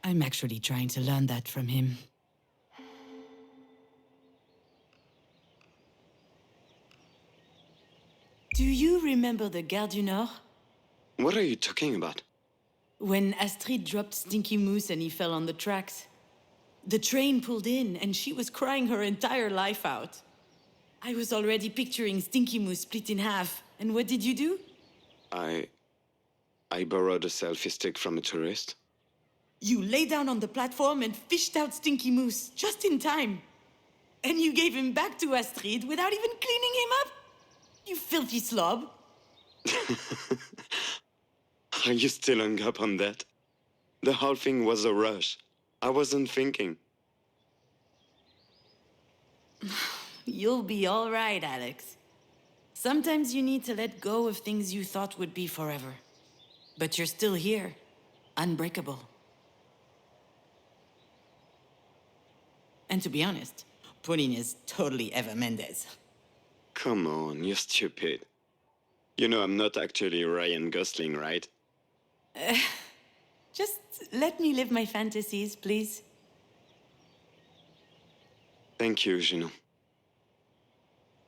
I'm actually trying to learn that from him. Do you remember the Gare du Nord? What are you talking about? When Astrid dropped Stinky Moose and he fell on the tracks. The train pulled in and she was crying her entire life out. I was already picturing Stinky Moose split in half. And what did you do? I borrowed a selfie stick from a tourist. You lay down on the platform and fished out Stinky Moose, just in time. And you gave him back to Astrid without even cleaning him up? You filthy slob. Are you still hung up on that? The whole thing was a rush. I wasn't thinking. You'll be all right, Alex. Sometimes you need to let go of things you thought would be forever. But you're still here, unbreakable. And to be honest, Pauline is totally Eva Mendes. Come on, you're stupid. You know I'm not actually Ryan Gosling, right? Just let me live my fantasies, please. Thank you, Juno.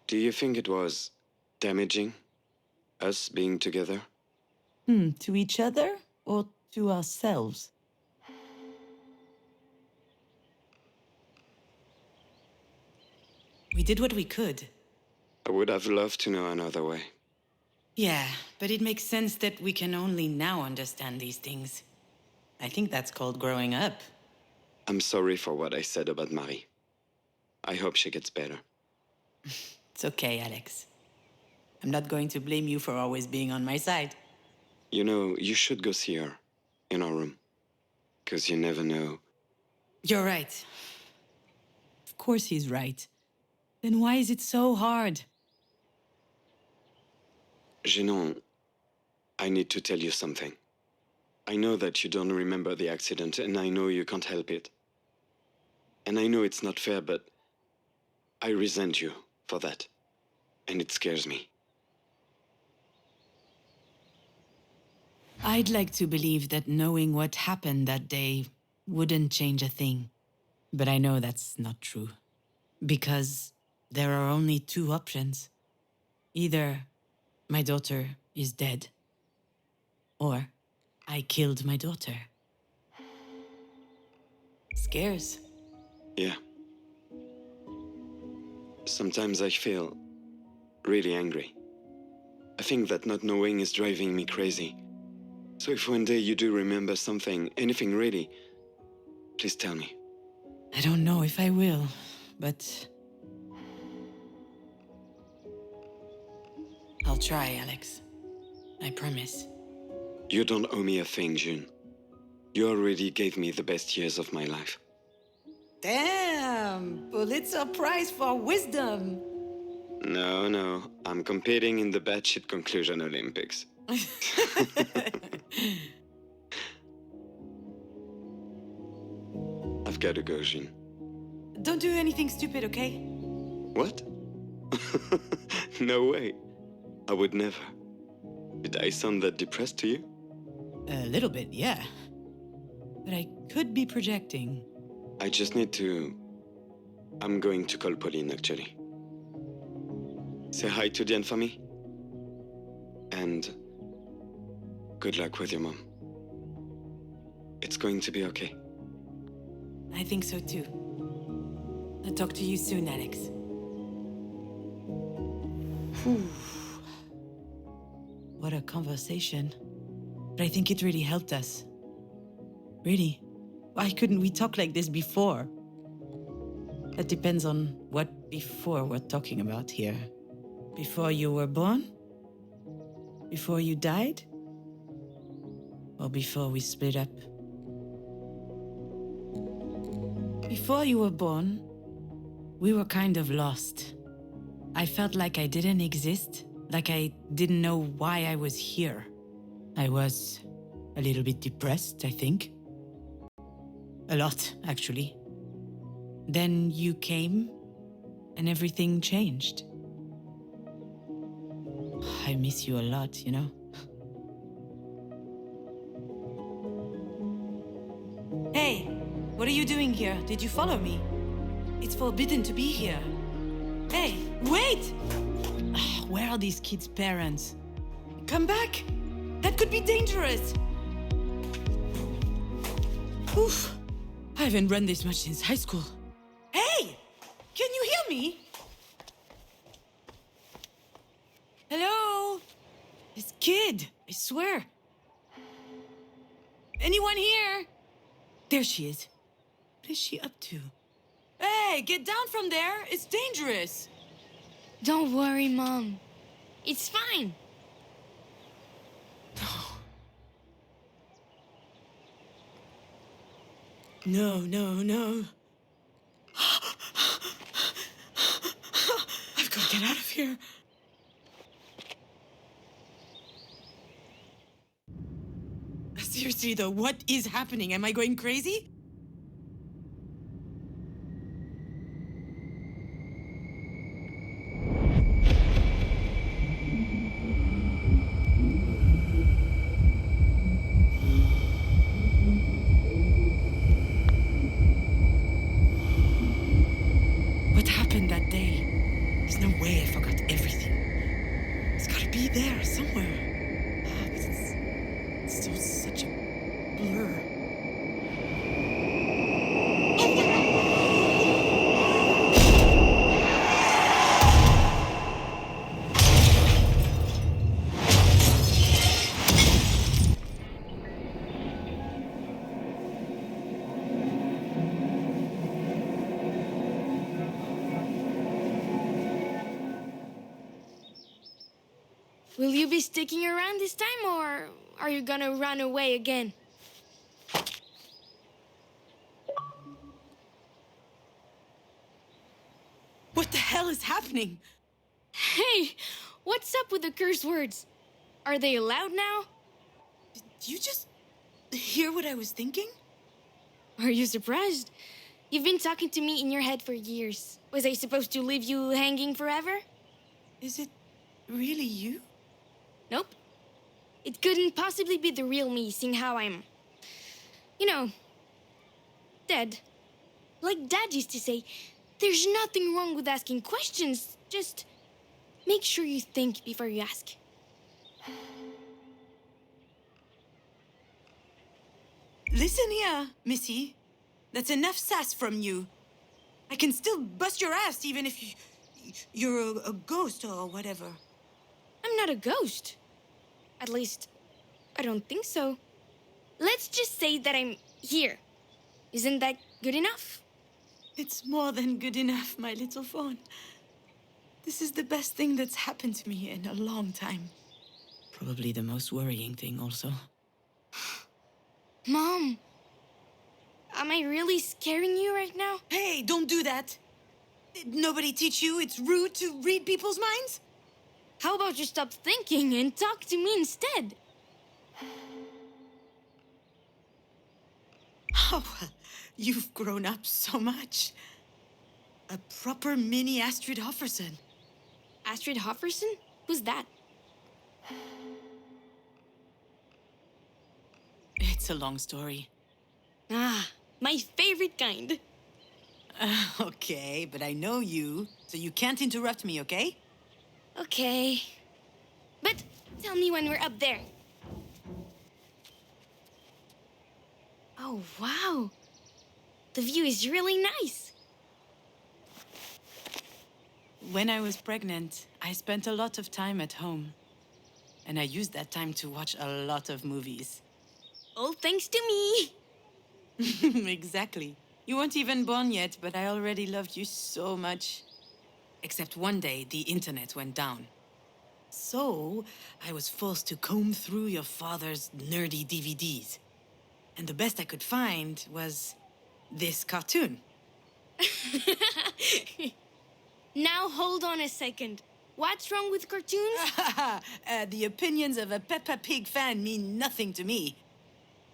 Do you think it was damaging, us being together? To each other or to ourselves? We did what we could. I would have loved to know another way. Yeah, but it makes sense that we can only now understand these things. I think that's called growing up. I'm sorry for what I said about Marie. I hope she gets better. It's okay, Alex. I'm not going to blame you for always being on my side. You know, you should go see her in our room. 'Cause you never know. You're right. Of course he's right. Then why is it so hard? Juno, I need to tell you something. I know that you don't remember the accident, and I know you can't help it. And I know it's not fair, but I resent you for that. And it scares me. I'd like to believe that knowing what happened that day wouldn't change a thing. But I know that's not true. Because there are only two options. Either my daughter is dead, or I killed my daughter. Scares. Yeah. Sometimes I feel really angry. I think that not knowing is driving me crazy. So if one day you do remember something, anything really, please tell me. I don't know if I will, but I'll try, Alex. I promise. You don't owe me a thing, June. You already gave me the best years of my life. Damn! Pulitzer Prize for wisdom! No, I'm competing in the batshit conclusion Olympics. I've got to go, June. Don't do anything stupid, okay? What? No way. I would never. Did I sound that depressed to you? A little bit, yeah. But I could be projecting. I just need to... I'm going to call Pauline, actually. Say hi to Diane for me. And good luck with your mom. It's going to be okay. I think so too. I'll talk to you soon, Alex. Whew. What a conversation. But I think it really helped us. Really? Why couldn't we talk like this before? That depends on what before we're talking about here. Before you were born? Before you died? Or before we split up? Before you were born, we were kind of lost. I felt like I didn't exist, like I didn't know why I was here. I was a little bit depressed, I think. A lot, actually. Then you came, and everything changed. I miss you a lot, you know? Hey, what are you doing here? Did you follow me? It's forbidden to be here. Hey, wait! Where are these kids' parents? Come back! That could be dangerous! Oof! I haven't run this much since high school. Hey! Can you hear me? Hello? This kid, I swear. Anyone here? There she is. What is she up to? Hey, get down from there. It's dangerous. Don't worry, Mom. It's fine. No, no, no. I've got to get out of here. Seriously, though, what is happening? Am I going crazy? What happened that day? There's no way I forgot everything. It's gotta be there somewhere. But it's still such a blur. Will you be sticking around this time, or are you gonna run away again? What the hell is happening? Hey, what's up with the curse words? Are they allowed now? Did you just hear what I was thinking? Are you surprised? You've been talking to me in your head for years. Was I supposed to leave you hanging forever? Is it really you? Nope. It couldn't possibly be the real me, seeing how I'm... you know... dead. Like Dad used to say, there's nothing wrong with asking questions. Just make sure you think before you ask. Listen here, Missy. That's enough sass from you. I can still bust your ass even if you're a ghost or whatever. I'm not a ghost. At least, I don't think so. Let's just say that I'm here. Isn't that good enough? It's more than good enough, my little fawn. This is the best thing that's happened to me in a long time. Probably the most worrying thing, also. Mom, am I really scaring you right now? Hey, don't do that! Did nobody teach you it's rude to read people's minds? How about you stop thinking and talk to me instead? Oh, you've grown up so much. A proper mini Astrid Hofferson. Astrid Hofferson? Who's that? It's a long story. Ah, my favorite kind. Okay, but I know you, so you can't interrupt me, okay? Okay. But tell me when we're up there. Oh, wow. The view is really nice. When I was pregnant, I spent a lot of time at home. And I used that time to watch a lot of movies. All thanks to me. Exactly. You weren't even born yet, but I already loved you so much. Except one day, the internet went down. So, I was forced to comb through your father's nerdy DVDs. And the best I could find was this cartoon. Now hold on a second. What's wrong with cartoons? The opinions of a Peppa Pig fan mean nothing to me.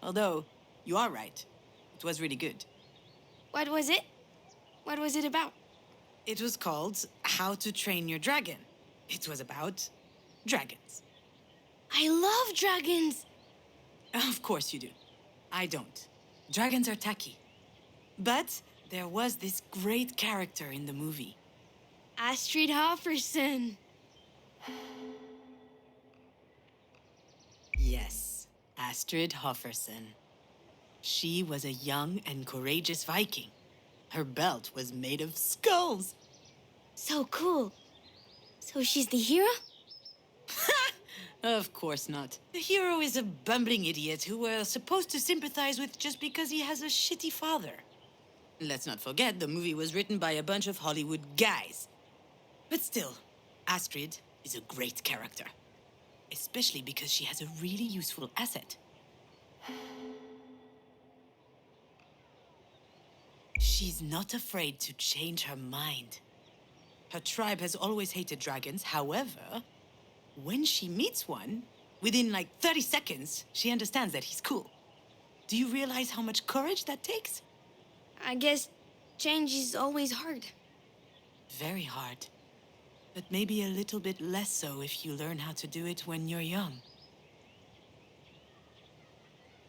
Although, you are right. It was really good. What was it? What was it about? It was called How to Train Your Dragon. It was about dragons. I love dragons. Of course you do. I don't. Dragons are tacky. But there was this great character in the movie. Astrid Hofferson. Yes, Astrid Hofferson. She was a young and courageous Viking. Her belt was made of skulls. So cool. So she's the hero? Of course not. The hero is a bumbling idiot who we're supposed to sympathize with just because he has a shitty father. Let's not forget, the movie was written by a bunch of Hollywood guys. But still, Astrid is a great character. Especially because she has a really useful asset. She's not afraid to change her mind. Her tribe has always hated dragons. However, when she meets one, within like 30 seconds, she understands that he's cool. Do you realize how much courage that takes? I guess change is always hard. Very hard. But maybe a little bit less so if you learn how to do it when you're young.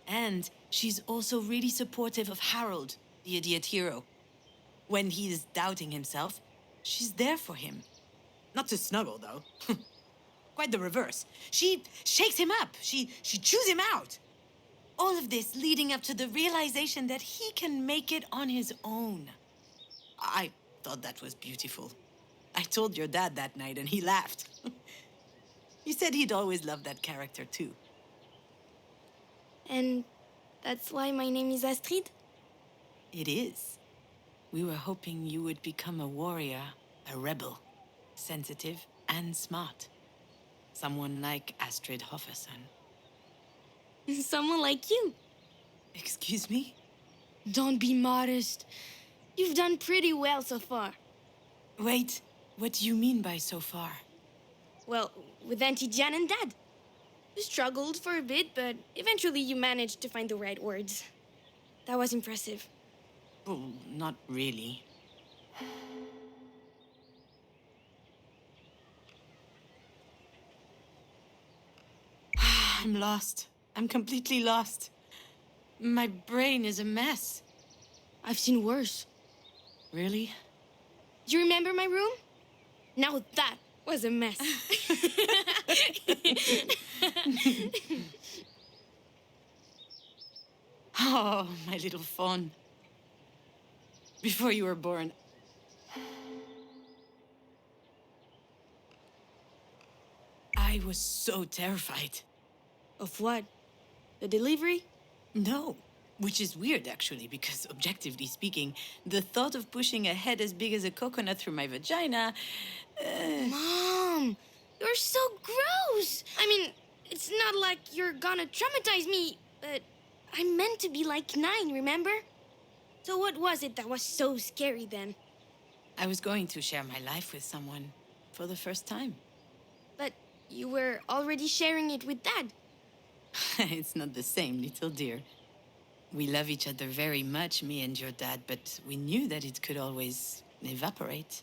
And she's also really supportive of Harold, the idiot hero. When he's doubting himself, she's there for him. Not to snuggle, though. Quite the reverse. She shakes him up. She chews him out. All of this leading up to the realization that he can make it on his own. I thought that was beautiful. I told your dad that night and he laughed. He said he'd always loved that character too. And that's why my name is Astrid? It is. We were hoping you would become a warrior, a rebel, sensitive and smart. Someone like Astrid Hofferson. Someone like you. Excuse me? Don't be modest. You've done pretty well so far. Wait, what do you mean by so far? Well, with Auntie Jan and Dad. You struggled for a bit, but eventually you managed to find the right words. That was impressive. Well, not really. I'm lost. I'm completely lost. My brain is a mess. I've seen worse. Really? Do you remember my room? Now that was a mess. Oh, my little fawn. Before you were born, I was so terrified. Of what? The delivery? No, which is weird actually, because objectively speaking, the thought of pushing a head as big as a coconut through my vagina... Mom, you're so gross. I mean, it's not like you're gonna traumatize me, but I'm meant to be like 9, remember? So what was it that was so scary then? I was going to share my life with someone for the first time. But you were already sharing it with Dad. It's not the same, little dear. We love each other very much, me and your dad, but we knew that it could always evaporate.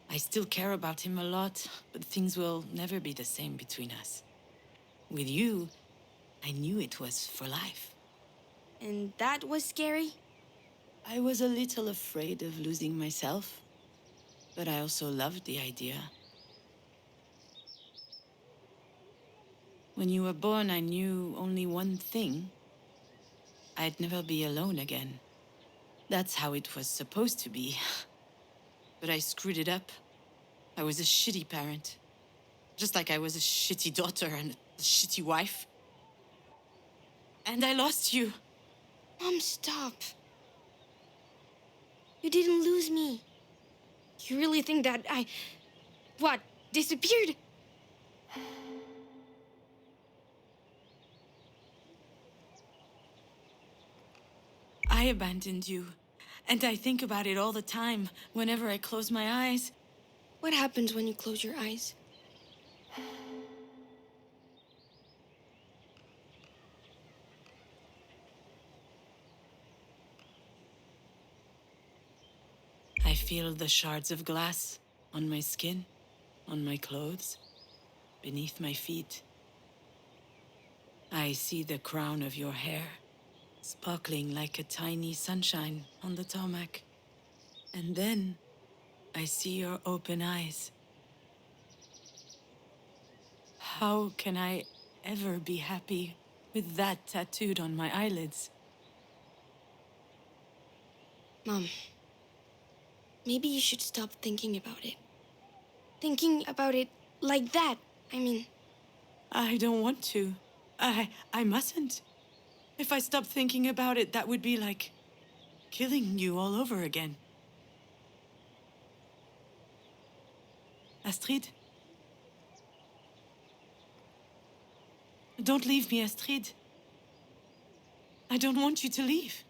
I still care about him a lot, but things will never be the same between us. With you, I knew it was for life. And that was scary? I was a little afraid of losing myself, but I also loved the idea. When you were born, I knew only one thing. I'd never be alone again. That's how it was supposed to be. But I screwed it up. I was a shitty parent. Just like I was a shitty daughter and a shitty wife. And I lost you. Mom, stop. You didn't lose me. You really think that I... what, disappeared? I abandoned you. And I think about it all the time, whenever I close my eyes. What happens when you close your eyes? I feel the shards of glass on my skin, on my clothes, beneath my feet. I see the crown of your hair, sparkling like a tiny sunshine on the tarmac. And then I see your open eyes. How can I ever be happy with that tattooed on my eyelids? Mom, maybe you should stop thinking about it. Thinking about it like that, I mean. I don't want to. I mustn't. If I stopped thinking about it, that would be like killing you all over again. Astrid? Don't leave me, Astrid. I don't want you to leave.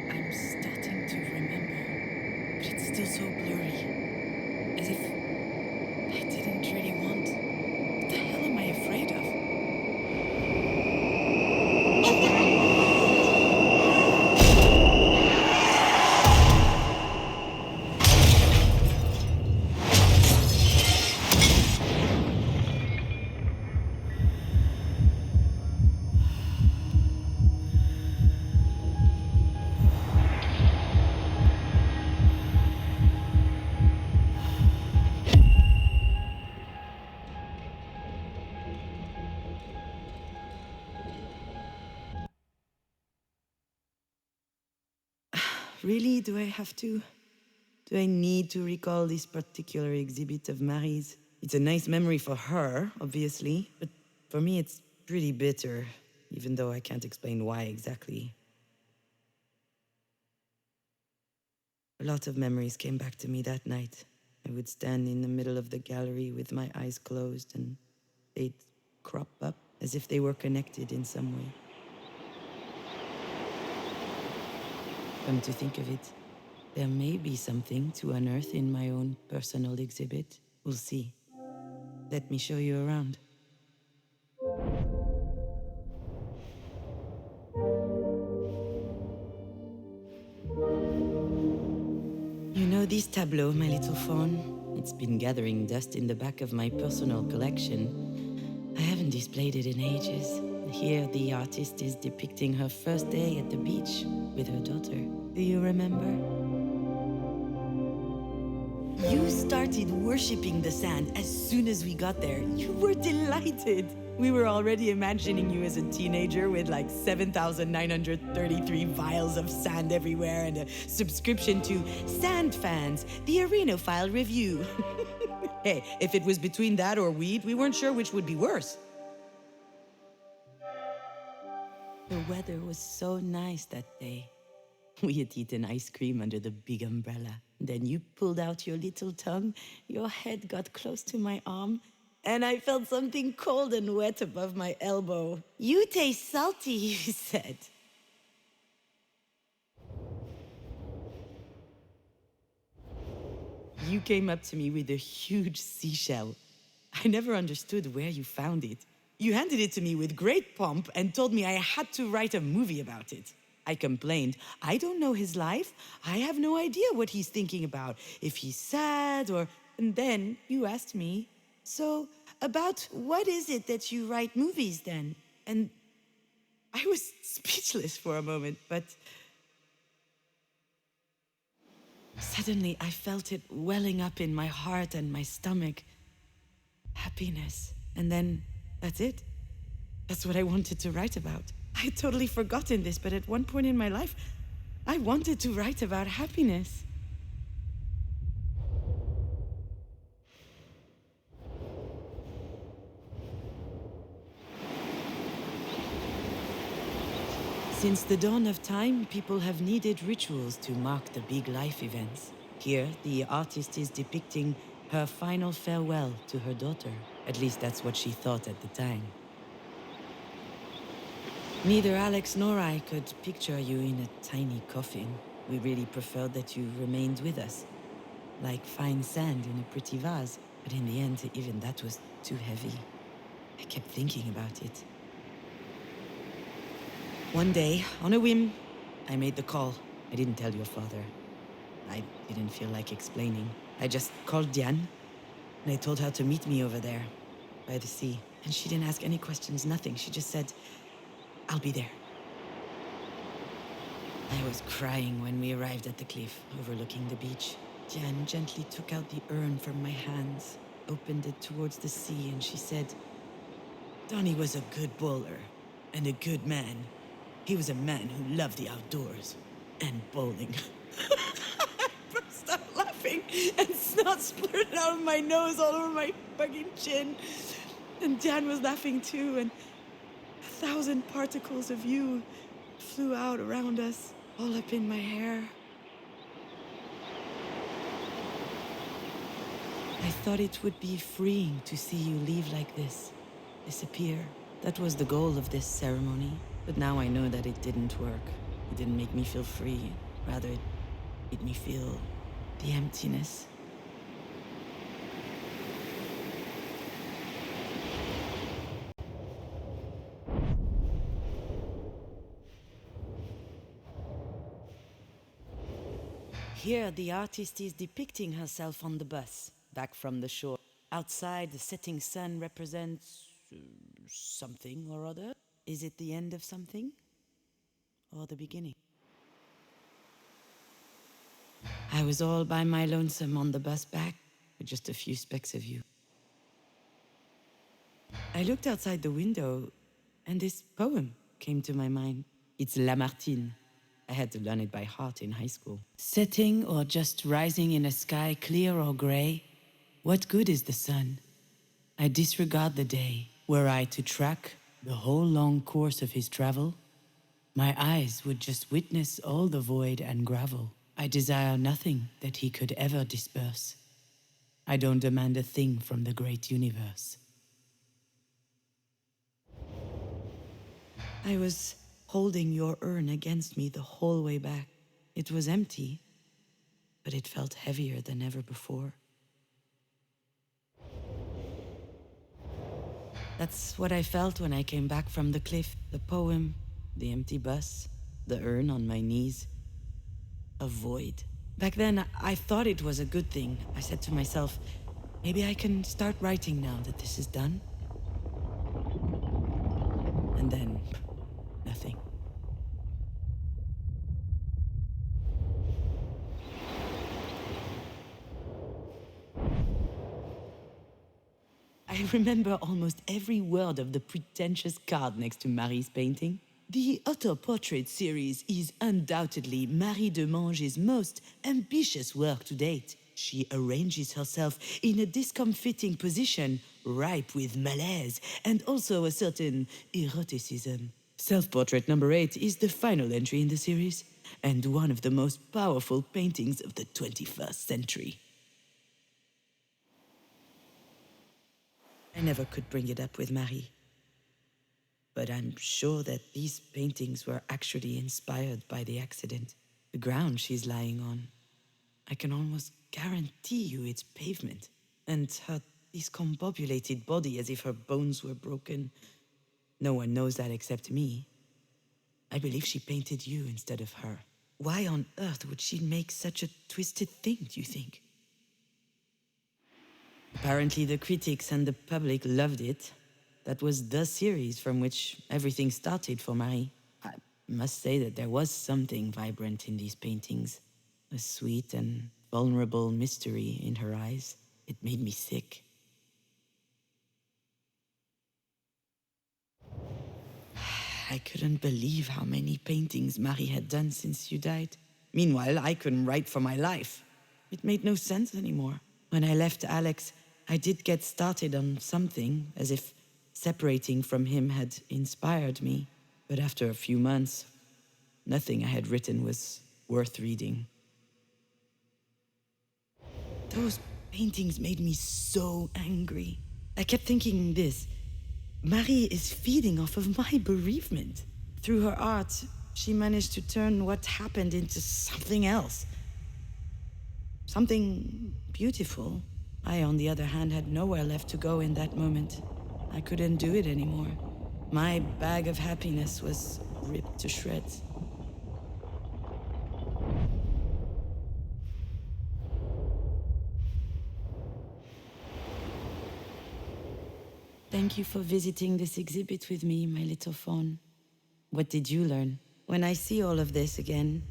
I'm starting to remember, but it's still so blurry. As if I didn't really want. What the hell am I afraid of? Really? Do I have to? Do I need to recall this particular exhibit of Marie's? It's a nice memory for her, obviously, but for me it's pretty bitter, even though I can't explain why exactly. A lot of memories came back to me that night. I would stand in the middle of the gallery with my eyes closed and they'd crop up as if they were connected in some way. Come to think of it, there may be something to unearth in my own personal exhibit. We'll see. Let me show you around. You know this tableau, my little fawn? It's been gathering dust in the back of my personal collection. I haven't displayed it in ages. Here, the artist is depicting her first day at the beach with her daughter. Do you remember? started worshipping the sand as soon as we got there. You were delighted. We were already imagining you as a teenager with like 7,933 vials of sand everywhere and a subscription to Sand Fans, the Arenophile Review. Hey, if it was between that or weed, we weren't sure which would be worse. The weather was so nice that day. We had eaten ice cream under the big umbrella. Then you pulled out your little tongue, your head got close to my arm, and I felt something cold and wet above my elbow. "You taste salty," you said. You came up to me with a huge seashell. I never understood where you found it. You handed it to me with great pomp and told me I had to write a movie about it. I complained, "I don't know his life. I have no idea what he's thinking about, if he's sad or..." And then you asked me, "So, about what is it that you write movies then?" And I was speechless for a moment, but suddenly I felt it welling up in my heart and my stomach. Happiness. And then that's it. That's what I wanted to write about. I had totally forgotten this, but at one point in my life, I wanted to write about happiness. Since the dawn of time, people have needed rituals to mark the big life events. Here, the artist is depicting her final farewell to her daughter. At least that's what she thought at the time. Neither Alex nor I could picture you in a tiny coffin. We really preferred that you remained with us, like fine sand in a pretty vase. But in the end, even that was too heavy. I kept thinking about it. One day, on a whim, I made the call. I didn't tell your father. I didn't feel like explaining. I just called Diane, and I told her to meet me over there, by the sea. And she didn't ask any questions, nothing. She just said, "I'll be there." I was crying when we arrived at the cliff overlooking the beach. Diane gently took out the urn from my hands, opened it towards the sea, and she said, "Donnie was a good bowler and a good man. He was a man who loved the outdoors and bowling." I burst out laughing and snot splurted out of my nose all over my fucking chin. And Dan was laughing too, and 1,000 particles of you flew out around us, all up in my hair. I thought it would be freeing to see you leave like this, disappear. That was the goal of this ceremony. But now I know that it didn't work. It didn't make me feel free. Rather, it made me feel the emptiness. Here, the artist is depicting herself on the bus, back from the shore. Outside, the setting sun represents something or other. Is it the end of something? Or the beginning? I was all by my lonesome on the bus back, with just a few specks of you. I looked outside the window, and this poem came to my mind. It's Lamartine. I had to learn it by heart in high school. Setting or just rising in a sky clear or gray, what good is the sun? I disregard the day. Were I to track the whole long course of his travel, my eyes would just witness all the void and gravel. I desire nothing that he could ever disperse. I don't demand a thing from the great universe. I was holding your urn against me the whole way back. It was empty, but it felt heavier than ever before. That's what I felt when I came back from the cliff. The poem, the empty bus, the urn on my knees. A void. Back then, I thought it was a good thing. I said to myself, maybe I can start writing now that this is done. And then, nothing. I remember almost every word of the pretentious card next to Marie's painting. The auto-portrait series is undoubtedly Marie de Mange's most ambitious work to date. She arranges herself in a discomfiting position, ripe with malaise and also a certain eroticism. Self-portrait number 8 is the final entry in the series, and one of the most powerful paintings of the 21st century. I never could bring it up with Marie. But I'm sure that these paintings were actually inspired by the accident. The ground she's lying on. I can almost guarantee you it's pavement. And her discombobulated body as if her bones were broken. No one knows that except me. I believe she painted you instead of her. Why on earth would she make such a twisted thing, do you think? Apparently the critics and the public loved it. That was the series from which everything started for Marie. I must say that there was something vibrant in these paintings. A sweet and vulnerable mystery in her eyes. It made me sick. I couldn't believe how many paintings Marie had done since you died. Meanwhile, I couldn't write for my life. It made no sense anymore. When I left Alex, I did get started on something, as if separating from him had inspired me. But after a few months, nothing I had written was worth reading. Those paintings made me so angry. I kept thinking this. Marie is feeding off of my bereavement. Through her art, she managed to turn what happened into something else. Something beautiful. I, on the other hand, had nowhere left to go in that moment. I couldn't do it anymore. My bag of happiness was ripped to shreds. Thank you for visiting this exhibit with me, my little fawn. What did you learn? When I see all of this again,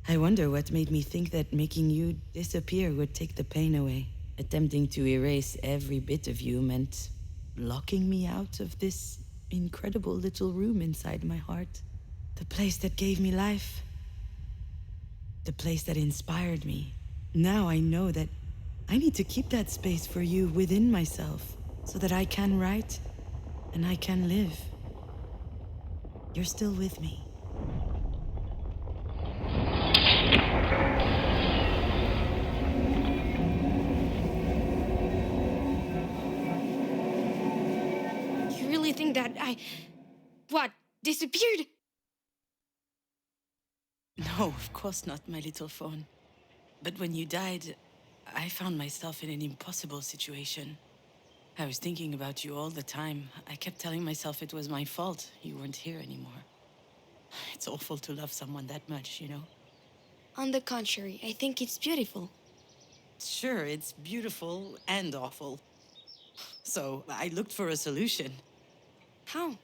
I wonder what made me think that making you disappear would take the pain away. Attempting to erase every bit of you meant locking me out of this incredible little room inside my heart. The place that gave me life. The place that inspired me. Now I know that I need to keep that space for you within myself, so that I can write and I can live. You're still with me. You really think that what, disappeared? No, of course not, my little fawn. But when you died, I found myself in an impossible situation. I was thinking about you all the time. I kept telling myself it was my fault you weren't here anymore. It's awful to love someone that much, you know? On the contrary, I think it's beautiful. Sure, it's beautiful and awful. So I looked for a solution. How?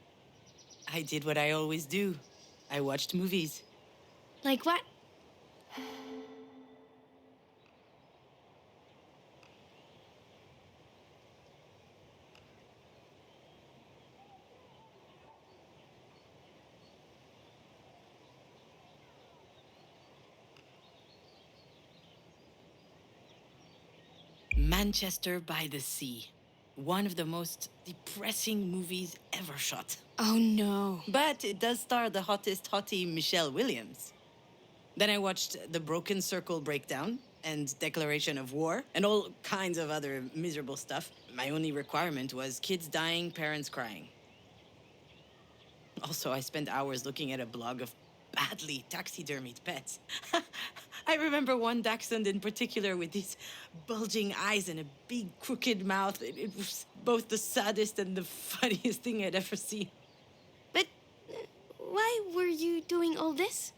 I did what I always do. I watched movies. Like what? Manchester by the Sea. One of the most depressing movies ever shot. Oh no. But it does star the hottest hottie Michelle Williams. Then I watched The Broken Circle Breakdown and Declaration of War and all kinds of other miserable stuff. My only requirement was kids dying, parents crying. Also, I spent hours looking at a blog of badly taxidermied pets. I remember one dachshund in particular with these bulging eyes and a big crooked mouth. It was both the saddest and the funniest thing I'd ever seen. But why were you doing all this?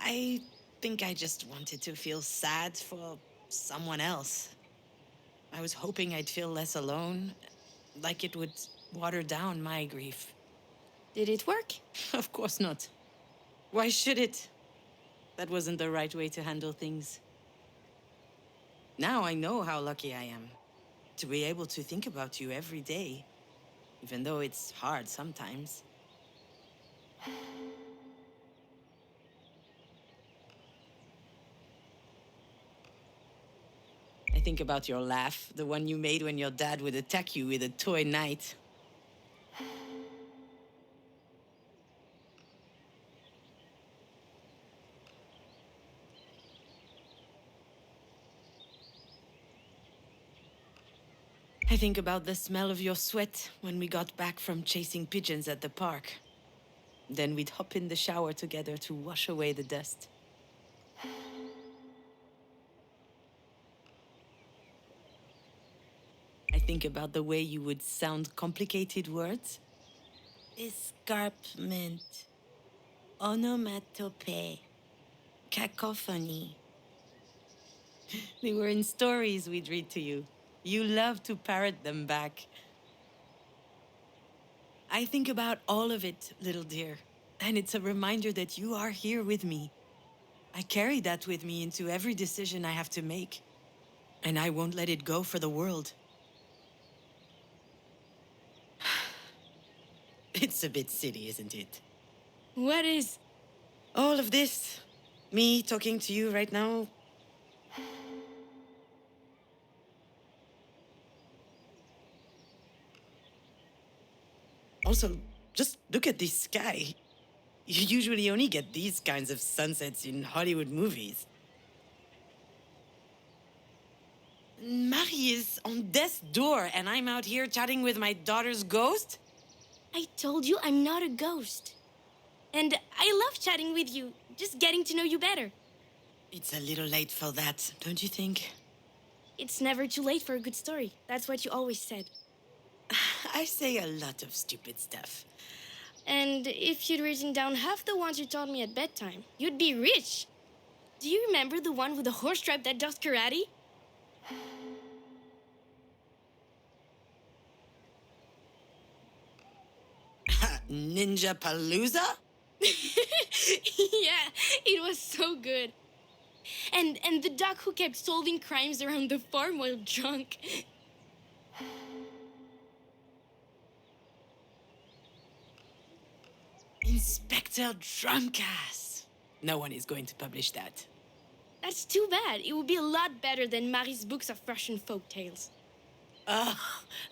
I think I just wanted to feel sad for someone else. I was hoping I'd feel less alone, like it would water down my grief. Did it work? Of course not. Why should it? That wasn't the right way to handle things. Now I know how lucky I am. to be able to think about you every day, even though it's hard sometimes. I think about your laugh, the one you made when your dad would attack you with a toy knight. I think about the smell of your sweat when we got back from chasing pigeons at the park. Then we'd hop in the shower together to wash away the dust. I think about the way you would sound complicated words. Escarpment, onomatopoeia, cacophony. They were in stories we'd read to you. You love to parrot them back. I think about all of it, little dear, and it's a reminder that you are here with me. I carry that with me into every decision I have to make, and I won't let it go for the world. It's a bit silly, isn't it? What is? All of this, me talking to you right now. Also, just look at this sky. You usually only get these kinds of sunsets in Hollywood movies. Marie is on death's door, and I'm out here chatting with my daughter's ghost? I told you I'm not a ghost. And I love chatting with you, just getting to know you better. It's a little late for that, don't you think? It's never too late for a good story. That's what you always said. I say a lot of stupid stuff. And if you'd written down half the ones you taught me at bedtime, you'd be rich. Do you remember the one with the horse tribe that does karate? Ninja Palooza? Yeah, it was so good. And the duck who kept solving crimes around the farm while drunk. Inspector Drunkass. No one is going to publish that. That's too bad. It would be a lot better than Marie's books of Russian folk tales.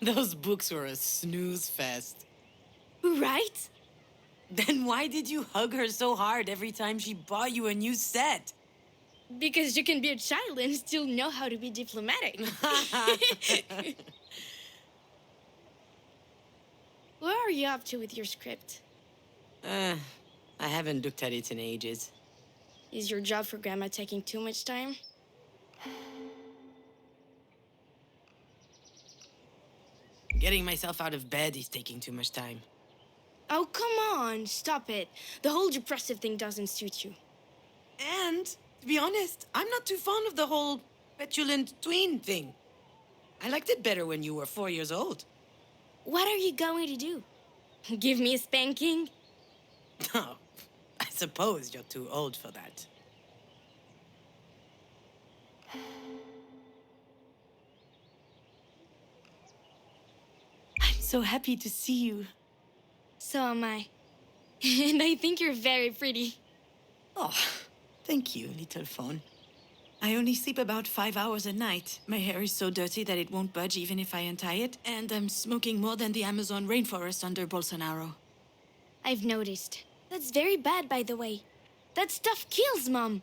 Those books were a snooze fest. Right? Then why did you hug her so hard every time she bought you a new set? Because you can be a child and still know how to be diplomatic. Where are you up to with your script? I haven't looked at it in ages. Is your job for Grandma taking too much time? Getting myself out of bed is taking too much time. Oh, come on, stop it. The whole depressive thing doesn't suit you. And, to be honest, I'm not too fond of the whole petulant tween thing. I liked it better when you were 4 years old. What are you going to do? Give me a spanking? No, I suppose you're too old for that. I'm so happy to see you. So am I. And I think you're very pretty. Oh, thank you, little phone. I only sleep about 5 hours a night. My hair is so dirty that it won't budge even if I untie it, and I'm smoking more than the Amazon rainforest under Bolsonaro. I've noticed. That's very bad, by the way. That stuff kills, Mom.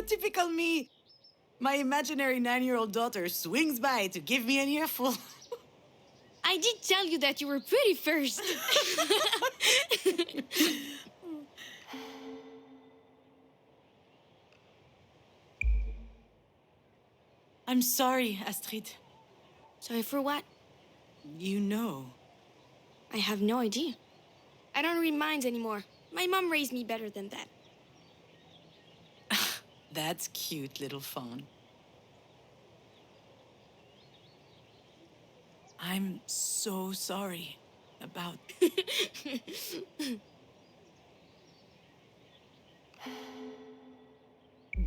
Typical me. My imaginary 9-year-old daughter swings by to give me an earful. I did tell you that you were pretty first. I'm sorry, Astrid. Sorry for what? You know. I have no idea. I don't read minds anymore. My mom raised me better than that. That's cute, little phone. I'm so sorry. about...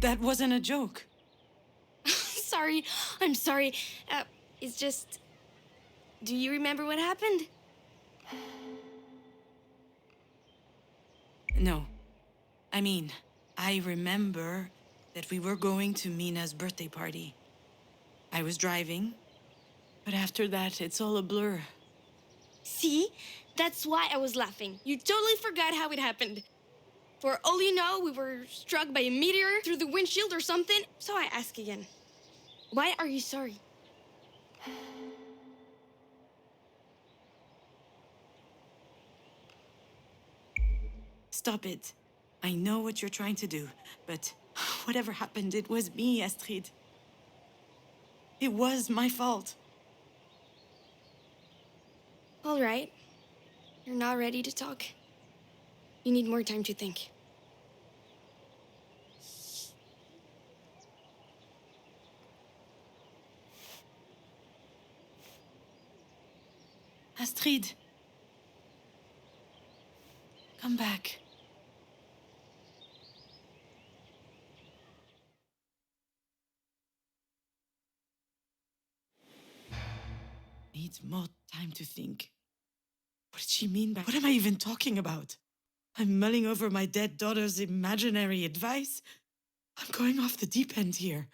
That wasn't a joke. Sorry, I'm sorry. It's just... Do you remember what happened? No. I mean, I remember that we were going to Mina's birthday party. I was driving, but after that, it's all a blur. See? That's why I was laughing. You totally forgot how it happened. For all you know, we were struck by a meteor through the windshield or something. So I ask again, why are you sorry? Stop it. I know what you're trying to do, but whatever happened, it was me, Astrid. It was my fault. All right. You're not ready to talk. You need more time to think. Astrid. Come back. Needs more time to think. What did she mean by... What am I even talking about? I'm mulling over my dead daughter's imaginary advice. I'm going off the deep end here.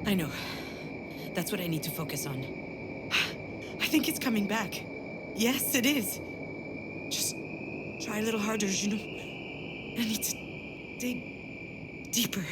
I know. That's what I need to focus on. I think it's coming back. Yes, it is. Just try a little harder, you know. I need to dig deeper.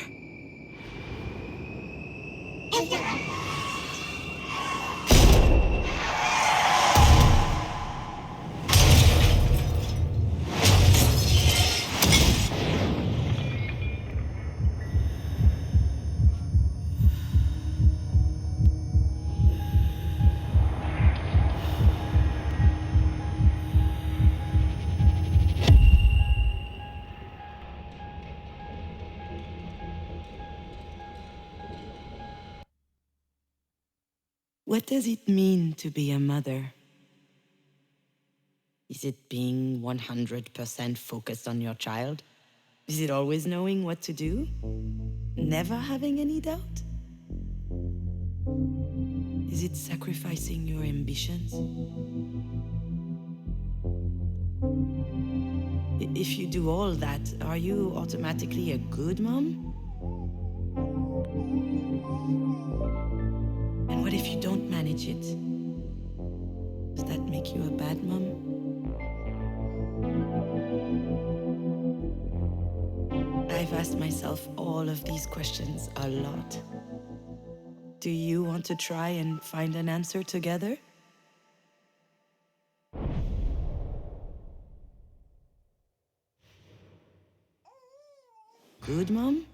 What does it mean to be a mother? Is it being 100% focused on your child? Is it always knowing what to do? Never having any doubt? Is it sacrificing your ambitions? If you do all that, are you automatically a good mom? And what if you don't manage it? Does that make you a bad mom? I've asked myself all of these questions a lot. Do you want to try and find an answer together? Good mom?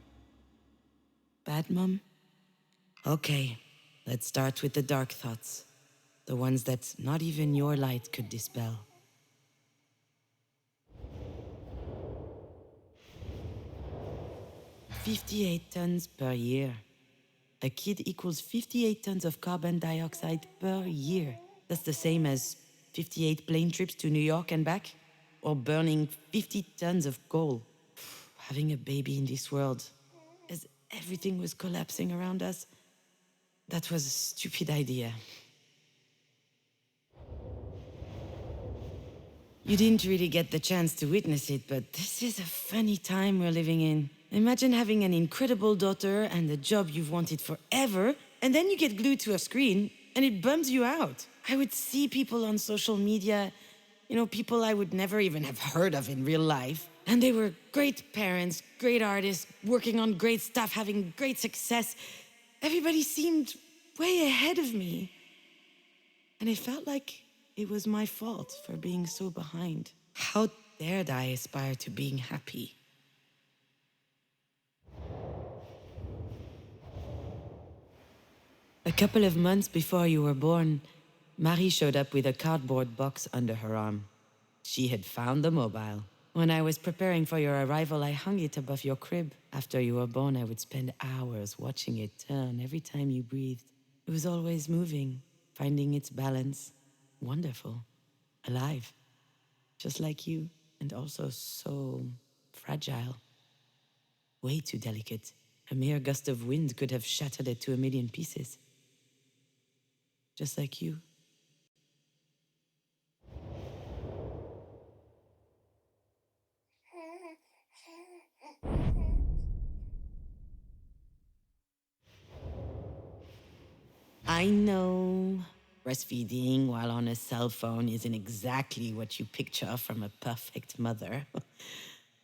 Bad mom? Okay, let's start with the dark thoughts. The ones that not even your light could dispel. "58 tons per year. A kid equals 58 tons of carbon dioxide per year. That's the same as 58 plane trips to New York and back, or burning 50 tons of coal. Having a baby in this world, as everything was collapsing around us, that was a stupid idea. You didn't really get the chance to witness it, but this is a funny time we're living in. Imagine having an incredible daughter and a job you've wanted forever, and then you get glued to a screen, and it bums you out. I would see people on social media, people I would never even have heard of in real life, and they were great parents, great artists, working on great stuff, having great success. Everybody seemed way ahead of me. And it felt like it was my fault for being so behind. How dared I aspire to being happy? couple of months before you were born, Marie showed up with a cardboard box under her arm. She had found the mobile. When I was preparing for your arrival, I hung it above your crib. After you were born, I would spend hours watching it turn every time you breathed. It was always moving, finding its balance. Wonderful. Alive. Just like you, and also so fragile. Way too delicate. A mere gust of wind could have shattered it to a million pieces. Just like you. I know breastfeeding while on a cell phone isn't exactly what you picture from a perfect mother.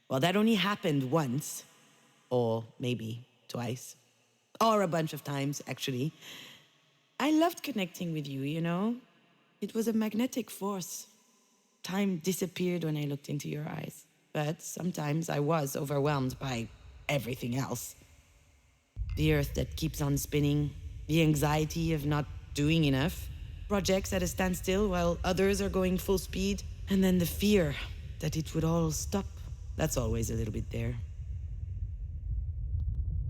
Well, that only happened once, or maybe twice, or a bunch of times, actually. I loved connecting with you, you know? It was a magnetic force. Time disappeared when I looked into your eyes. But sometimes I was overwhelmed by everything else. The earth that keeps on spinning, the anxiety of not doing enough, projects at a standstill while others are going full speed, and then the fear that it would all stop. That's always a little bit there.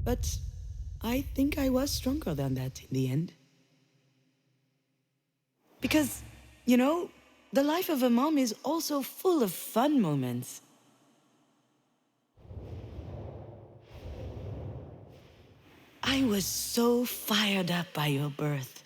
But I think I was stronger than that in the end. Because, you know, the life of a mom is also full of fun moments. I was so fired up by your birth.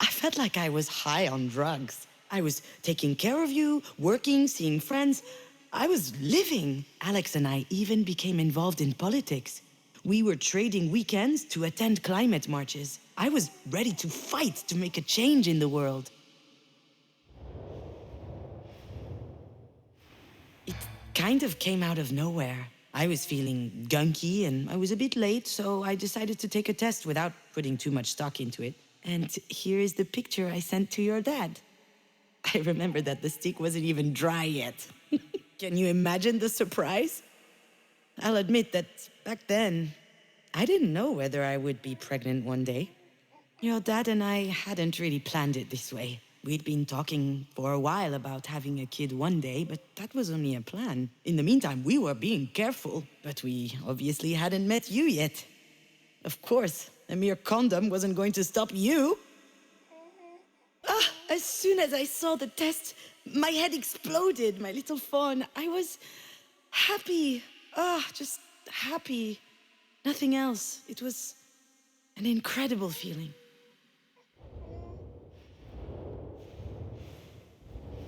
I felt like I was high on drugs. I was taking care of you, working, seeing friends. I was living. Alex and I even became involved in politics. We were trading weekends to attend climate marches. I was ready to fight to make a change in the world. It kind of came out of nowhere. I was feeling gunky and I was a bit late, so I decided to take a test without putting too much stock into it. And here is the picture I sent to your dad. I remember that the stick wasn't even dry yet. Can you imagine the surprise? I'll admit that back then, I didn't know whether I would be pregnant one day. Your dad and I hadn't really planned it this way. We'd been talking for a while about having a kid one day, but that was only a plan. In the meantime, we were being careful, but we obviously hadn't met you yet. Of course, a mere condom wasn't going to stop you. As soon as I saw the test, my head exploded, my little fawn. I was happy. Just happy. Nothing else. It was an incredible feeling.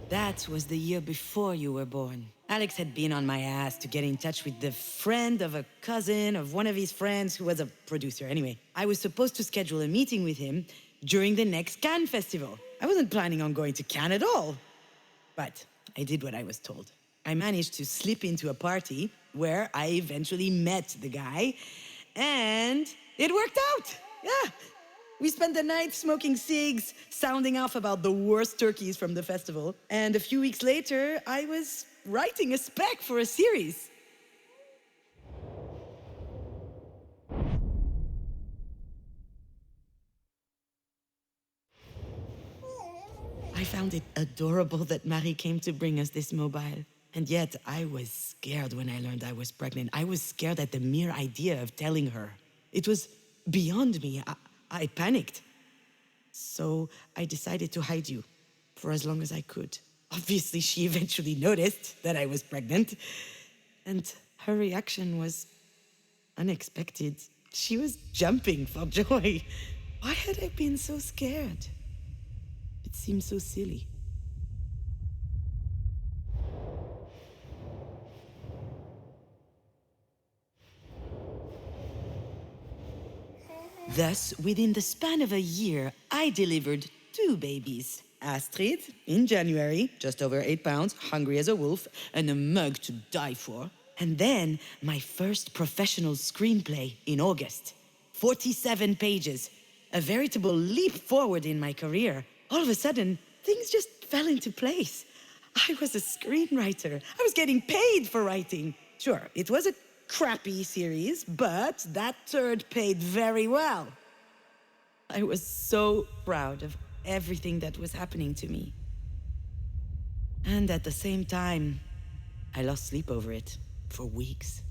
That was the year before you were born. Alex had been on my ass to get in touch with the friend of a cousin of one of his friends who was a producer. Anyway, I was supposed to schedule a meeting with him during the next Cannes festival. I wasn't planning on going to Cannes at all. But I did what I was told. I managed to slip into a party where I eventually met the guy, and it worked out. Yeah. We spent the night smoking cigs, sounding off about the worst turkeys from the festival. And a few weeks later, I was writing a spec for a series. I found it adorable that Marie came to bring us this mobile. And yet, I was scared when I learned I was pregnant. I was scared at the mere idea of telling her. It was beyond me. I panicked. So I decided to hide you for as long as I could. Obviously, she eventually noticed that I was pregnant. And her reaction was unexpected. She was jumping for joy. Why had I been so scared? It seemed so silly. Thus, within the span of a year, I delivered 2 babies. Astrid, in January, just over 8 pounds, hungry as a wolf, and a mug to die for. And then, my first professional screenplay in August. 47 pages. A veritable leap forward in my career. All of a sudden, things just fell into place. I was a screenwriter. I was getting paid for writing. Sure, it was a crappy series, but that turd paid very well. I was so proud of everything that was happening to me. And at the same time, I lost sleep over it for weeks.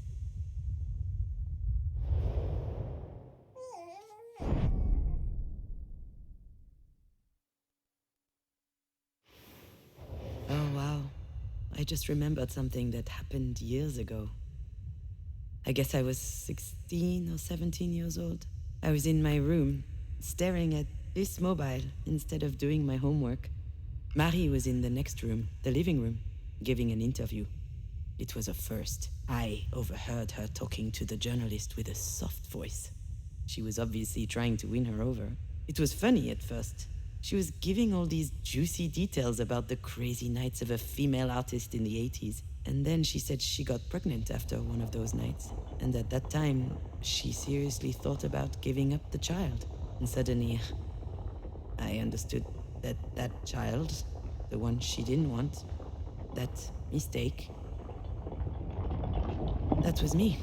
Oh, wow. I just remembered something that happened years ago. I guess I was 16 or 17 years old. I was in my room, staring at this mobile instead of doing my homework. Marie was in the next room, the living room, giving an interview. It was a first. I overheard her talking to the journalist with a soft voice. She was obviously trying to win her over. It was funny at first. She was giving all these juicy details about the crazy nights of a female artist in the 80s. And then she said she got pregnant after one of those nights. And at that time, she seriously thought about giving up the child. And suddenly, I understood that that child, the one she didn't want, that mistake, that was me.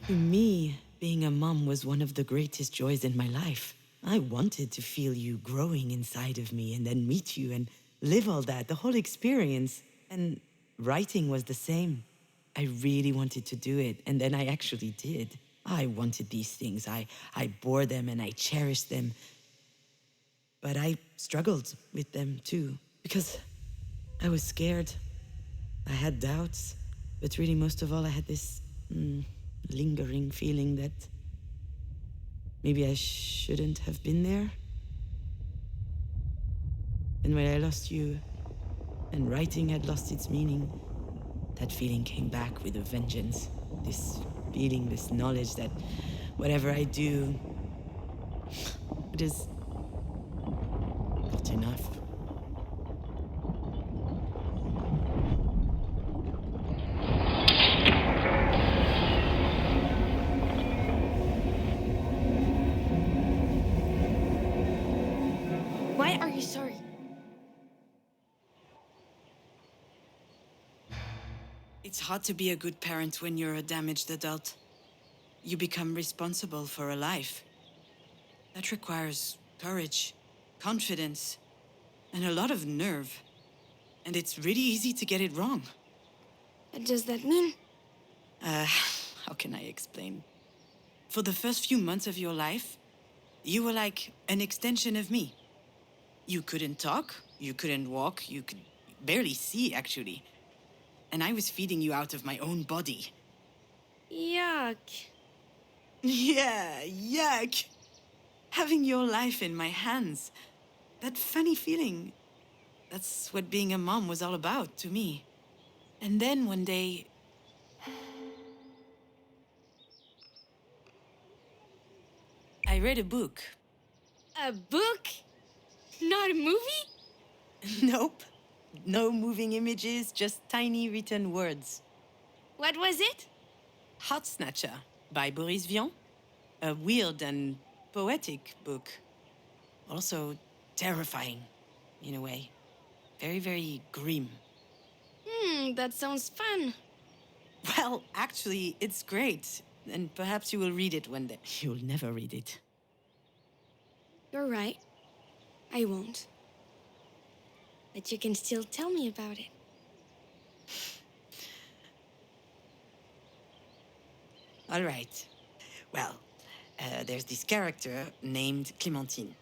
To me, being a mom was one of the greatest joys in my life. I wanted to feel you growing inside of me and then meet you and live all that, the whole experience. And writing was the same. I really wanted to do it, and then I actually did. I wanted these things. I bore them and I cherished them. But I struggled with them too, because I was scared. I had doubts, but really, most of all, I had this lingering feeling that maybe I shouldn't have been there. And when I lost you, and writing had lost its meaning, that feeling came back with a vengeance. This feeling, this knowledge that whatever I do, it is not enough. Why are you sorry? It's hard to be a good parent when you're a damaged adult. You become responsible for a life. That requires courage, confidence, and a lot of nerve. And it's really easy to get it wrong. What does that mean? How can I explain? For the first few months of your life, you were like an extension of me. You couldn't talk, you couldn't walk, you could barely see, actually. And I was feeding you out of my own body. Yuck. Yeah, yuck! Having your life in my hands. That funny feeling. That's what being a mom was all about to me. And then one day, I read a book. A book? Not a movie? Nope. No moving images, just tiny written words. What was it? Heart Snatcher by Boris Vian. A weird and poetic book. Also terrifying, in a way. Very, very grim. That sounds fun. Well, actually, it's great. And perhaps you will read it one day. You'll never read it. You're right. I won't. But you can still tell me about it. All right. Well, there's this character named Clémentine.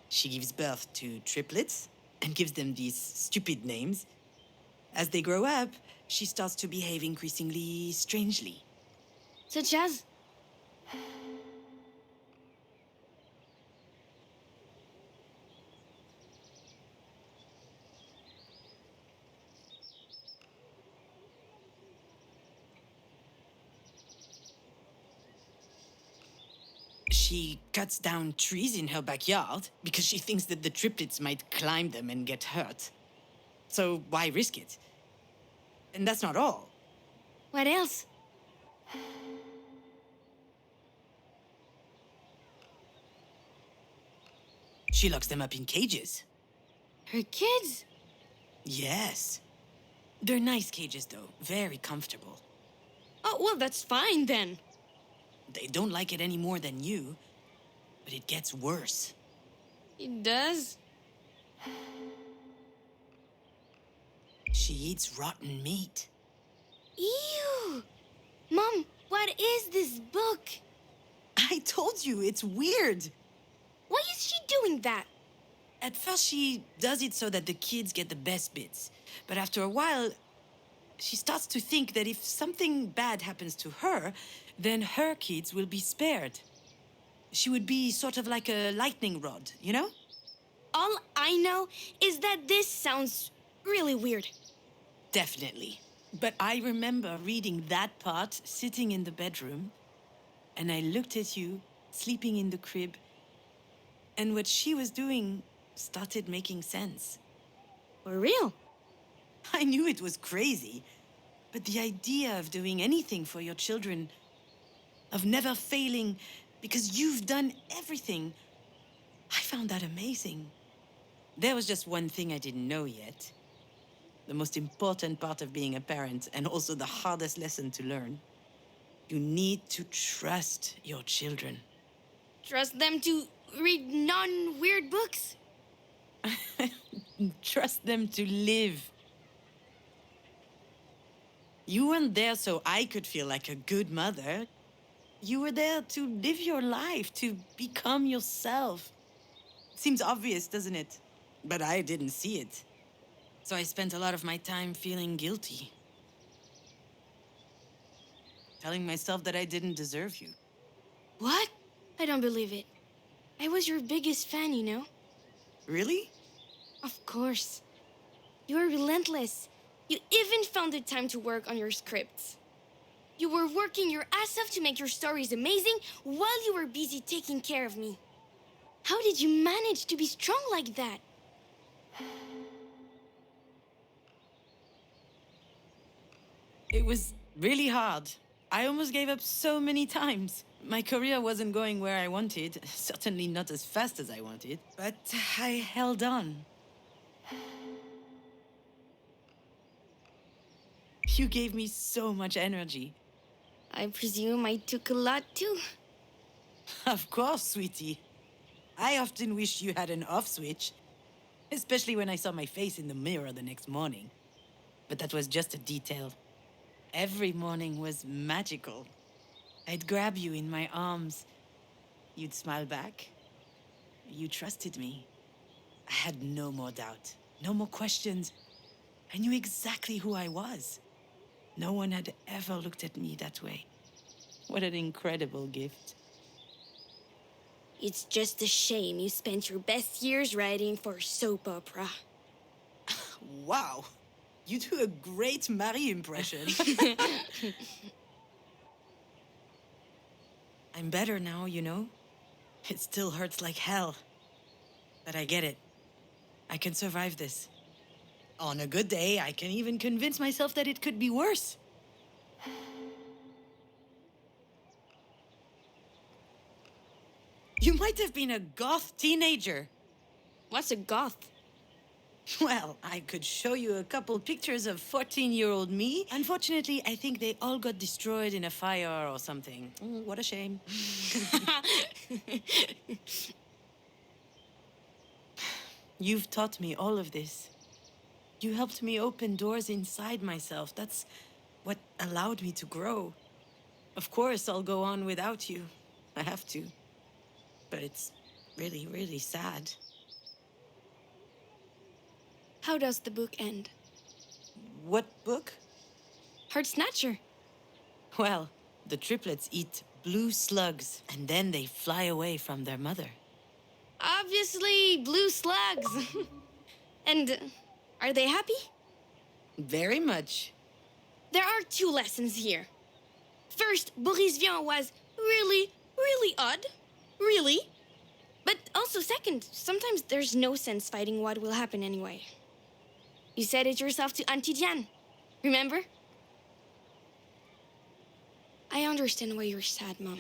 She gives birth to triplets and gives them these stupid names. As they grow up, she starts to behave increasingly strangely. Such as? She cuts down trees in her backyard because she thinks that the triplets might climb them and get hurt. So why risk it? And that's not all. What else? She locks them up in cages. Her kids? Yes. They're nice cages, though. Very comfortable. Oh, well, that's fine then. They don't like it any more than you, but it gets worse. It does? She eats rotten meat. Ew! Mom, what is this book? I told you, it's weird. Why is she doing that? At first, she does it so that the kids get the best bits. But after a while, she starts to think that if something bad happens to her, then her kids will be spared. She would be sort of like a lightning rod, you know? All I know is that this sounds really weird. Definitely. But I remember reading that part sitting in the bedroom, and I looked at you sleeping in the crib, and what she was doing started making sense. For real? I knew it was crazy, but the idea of doing anything for your children, of never failing because you've done everything, I found that amazing. There was just one thing I didn't know yet. The most important part of being a parent, and also the hardest lesson to learn. You need to trust your children. Trust them to read non-weird books? Trust them to live. You weren't there so I could feel like a good mother. You were there to live your life, to become yourself. Seems obvious, doesn't it? But I didn't see it. So I spent a lot of my time feeling guilty. Telling myself that I didn't deserve you. What? I don't believe it. I was your biggest fan, you know? Really? Of course. You were relentless. You even found the time to work on your scripts. You were working your ass off to make your stories amazing while you were busy taking care of me. How did you manage to be strong like that? It was really hard. I almost gave up so many times. My career wasn't going where I wanted, certainly not as fast as I wanted, but I held on. You gave me so much energy. I presume I took a lot too. Of course, sweetie. I often wish you had an off switch, especially when I saw my face in the mirror the next morning. But that was just a detail. Every morning was magical. I'd grab you in my arms. You'd smile back. You trusted me. I had no more doubt, no more questions. I knew exactly who I was. No one had ever looked at me that way. What an incredible gift. It's just a shame you spent your best years writing for soap opera. Wow. You do a great Marie impression. I'm better now, you know? It still hurts like hell. But I get it. I can survive this. On a good day, I can even convince myself that it could be worse. You might have been a goth teenager. What's a goth? Well, I could show you a couple pictures of 14-year-old me. Unfortunately, I think they all got destroyed in a fire or something. What a shame. You've taught me all of this. You helped me open doors inside myself. That's what allowed me to grow. Of course, I'll go on without you. I have to. But it's really, really sad. How does the book end? What book? Heart Snatcher. Well, the triplets eat blue slugs, and then they fly away from their mother. Obviously, blue slugs. And are they happy? Very much. There are two lessons here. First, Boris Vian was really, really odd. Really. But also second, sometimes there's no sense fighting what will happen anyway. You said it yourself to Auntie Diane. Remember? I understand why you're sad, Mom.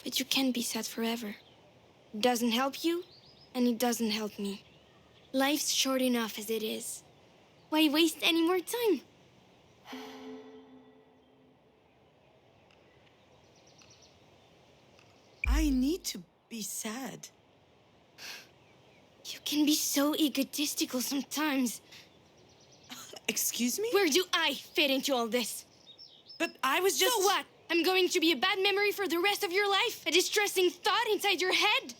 But you can't be sad forever. It doesn't help you, and it doesn't help me. Life's short enough as it is. Why waste any more time? I need to be sad. You can be so egotistical sometimes. Excuse me? Where do I fit into all this? But I was just... So what? I'm going to be a bad memory for the rest of your life? A distressing thought inside your head?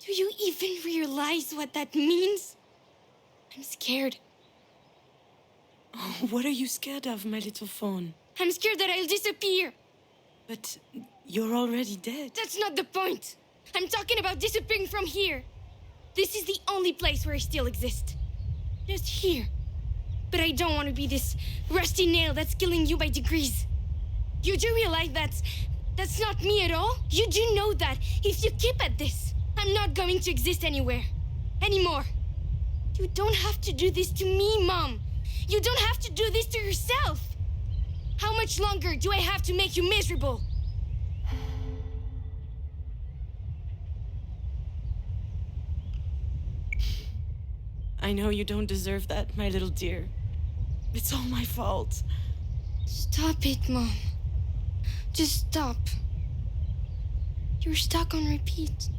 Do you even realize what that means? I'm scared. Oh, what are you scared of, my little fawn? I'm scared that I'll disappear. But you're already dead. That's not the point. I'm talking about disappearing from here. This is the only place where I still exist. Just here. But I don't want to be this rusty nail that's killing you by degrees. You do realize that's not me at all? You do know that if you keep at this, I'm not going to exist anywhere. Anymore. You don't have to do this to me, Mom. You don't have to do this to yourself. How much longer do I have to make you miserable? I know you don't deserve that, my little dear. It's all my fault. Stop it, Mom. Just stop. You're stuck on repeat.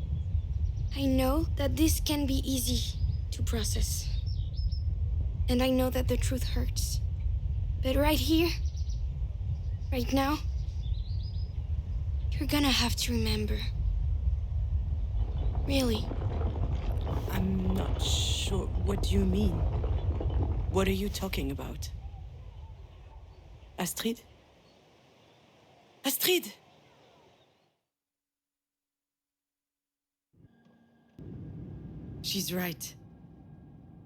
I know that this can be easy to process. And I know that the truth hurts. But right here, right now, you're gonna have to remember. Really. I'm not sure. What do you mean? What are you talking about? Astrid? Astrid! She's right.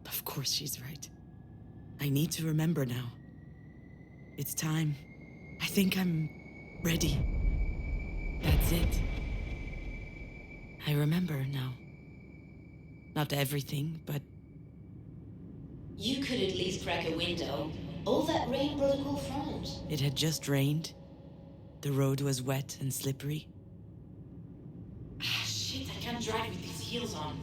Of course she's right. I need to remember now. It's time. I think I'm ready. That's it. I remember now. Not everything, but... You could at least crack a window. All that rain brought a cool front. It had just rained. The road was wet and slippery. Ah, shit, I can't drive with these heels on.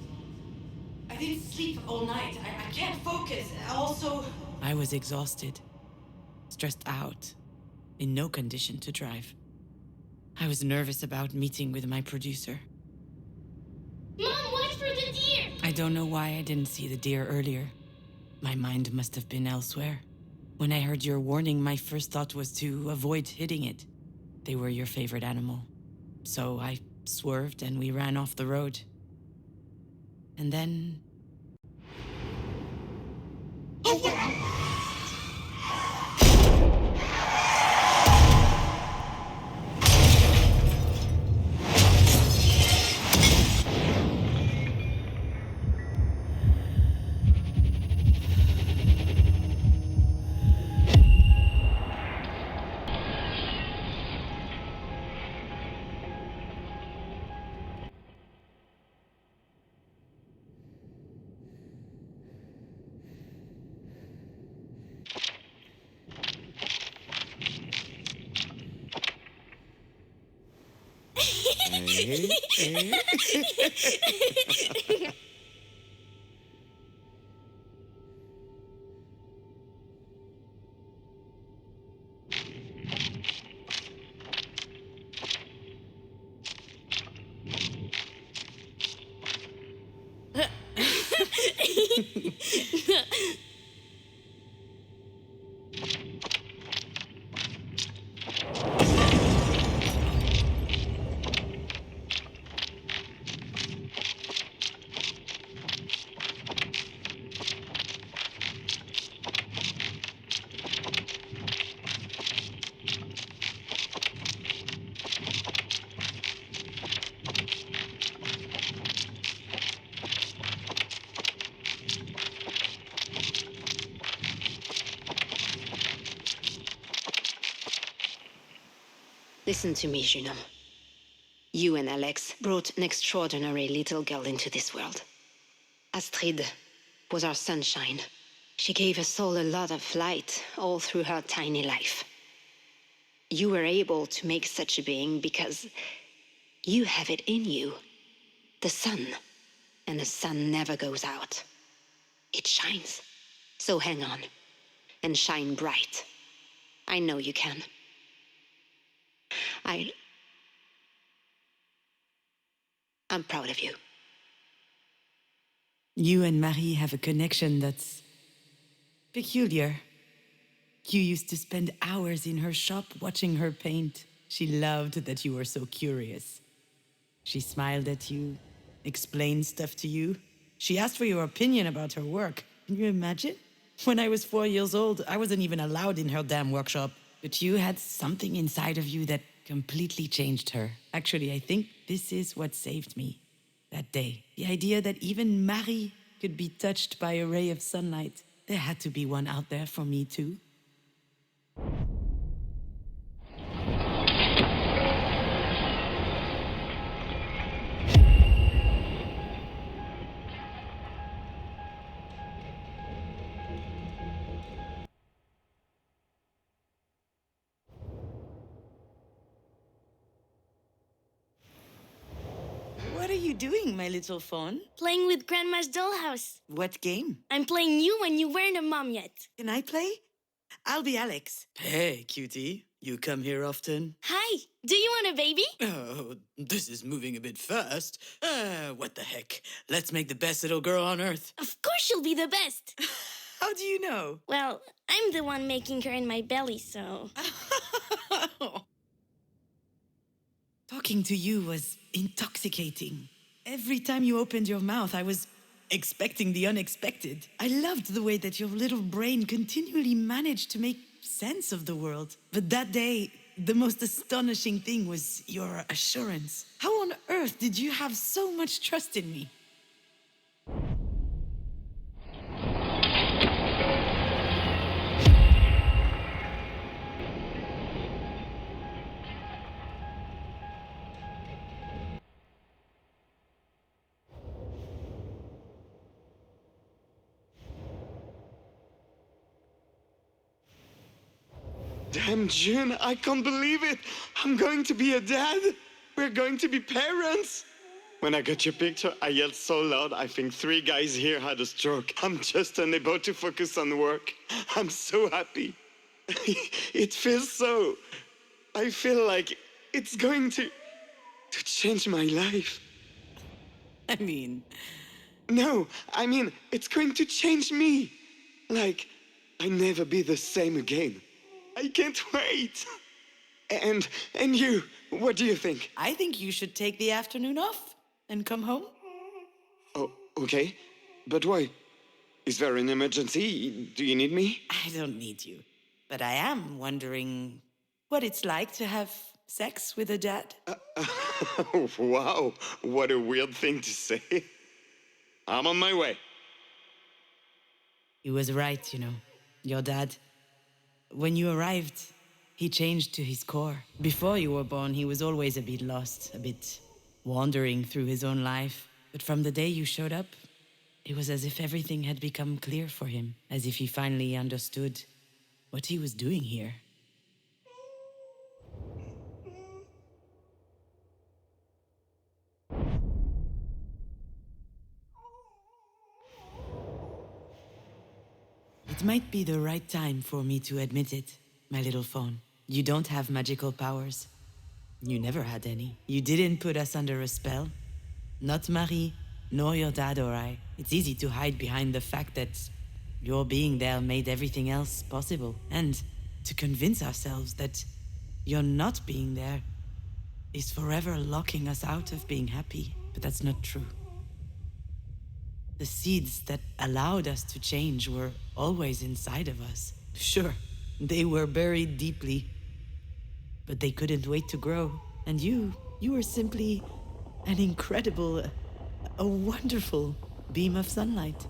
I didn't sleep all night. I can't focus. Also... I was exhausted. Stressed out. In no condition to drive. I was nervous about meeting with my producer. Mom, watch for the deer! I don't know why I didn't see the deer earlier. My mind must have been elsewhere. When I heard your warning, my first thought was to avoid hitting it. They were your favorite animal. So I swerved and we ran off the road. And then... Listen to me, Juno. You and Alex brought an extraordinary little girl into this world. Astrid was our sunshine. She gave us all a lot of light all through her tiny life. You were able to make such a being because you have it in you. The sun. And the sun never goes out. It shines. So hang on. And shine bright. I know you can. I'm proud of you. You and Marie have a connection that's peculiar. You used to spend hours in her shop watching her paint. She loved that you were so curious. She smiled at you, explained stuff to you. She asked for your opinion about her work. Can you imagine? When I was 4 years old, I wasn't even allowed in her damn workshop. But you had something inside of you that completely changed her. Actually, I think this is what saved me that day. The idea that even Marie could be touched by a ray of sunlight. There had to be one out there for me too. What are you doing, my little fawn? Playing with Grandma's dollhouse. What game? I'm playing you when you weren't a mom yet. Can I play? I'll be Alex. Hey, cutie. You come here often? Hi, do you want a baby? Oh, this is moving a bit fast. What the heck? Let's make the best little girl on earth. Of course you'll be the best. How do you know? Well, I'm the one making her in my belly, so... Talking to you was intoxicating. Every time you opened your mouth, I was expecting the unexpected. I loved the way that your little brain continually managed to make sense of the world. But that day, the most astonishing thing was your assurance. How on earth did you have so much trust in me? Damn, June, I can't believe it. I'm going to be a dad. We're going to be parents. When I got your picture, I yelled so loud, I think 3 guys here had a stroke. I'm just unable to focus on work. I'm so happy. It feels so... I feel like it's going to change my life. I mean... No, I mean, it's going to change me. Like, I'll never be the same again. I can't wait. And you, what do you think? I think you should take the afternoon off and come home. Oh, okay. But why? Is there an emergency? Do you need me? I don't need you. But I am wondering what it's like to have sex with a dad. Wow, what a weird thing to say. I'm on my way. He was right, you know, your dad. When you arrived, he changed to his core. Before you were born, he was always a bit lost, a bit wandering through his own life. But from the day you showed up, it was as if everything had become clear for him, as if he finally understood what he was doing here. It might be the right time for me to admit it, my little fawn. You don't have magical powers. You never had any. You didn't put us under a spell. Not Marie, nor your dad or I. It's easy to hide behind the fact that your being there made everything else possible. And to convince ourselves that your not being there is forever locking us out of being happy. But that's not true. The seeds that allowed us to change were always inside of us. Sure, they were buried deeply, but they couldn't wait to grow. And you were simply an incredible, a wonderful beam of sunlight.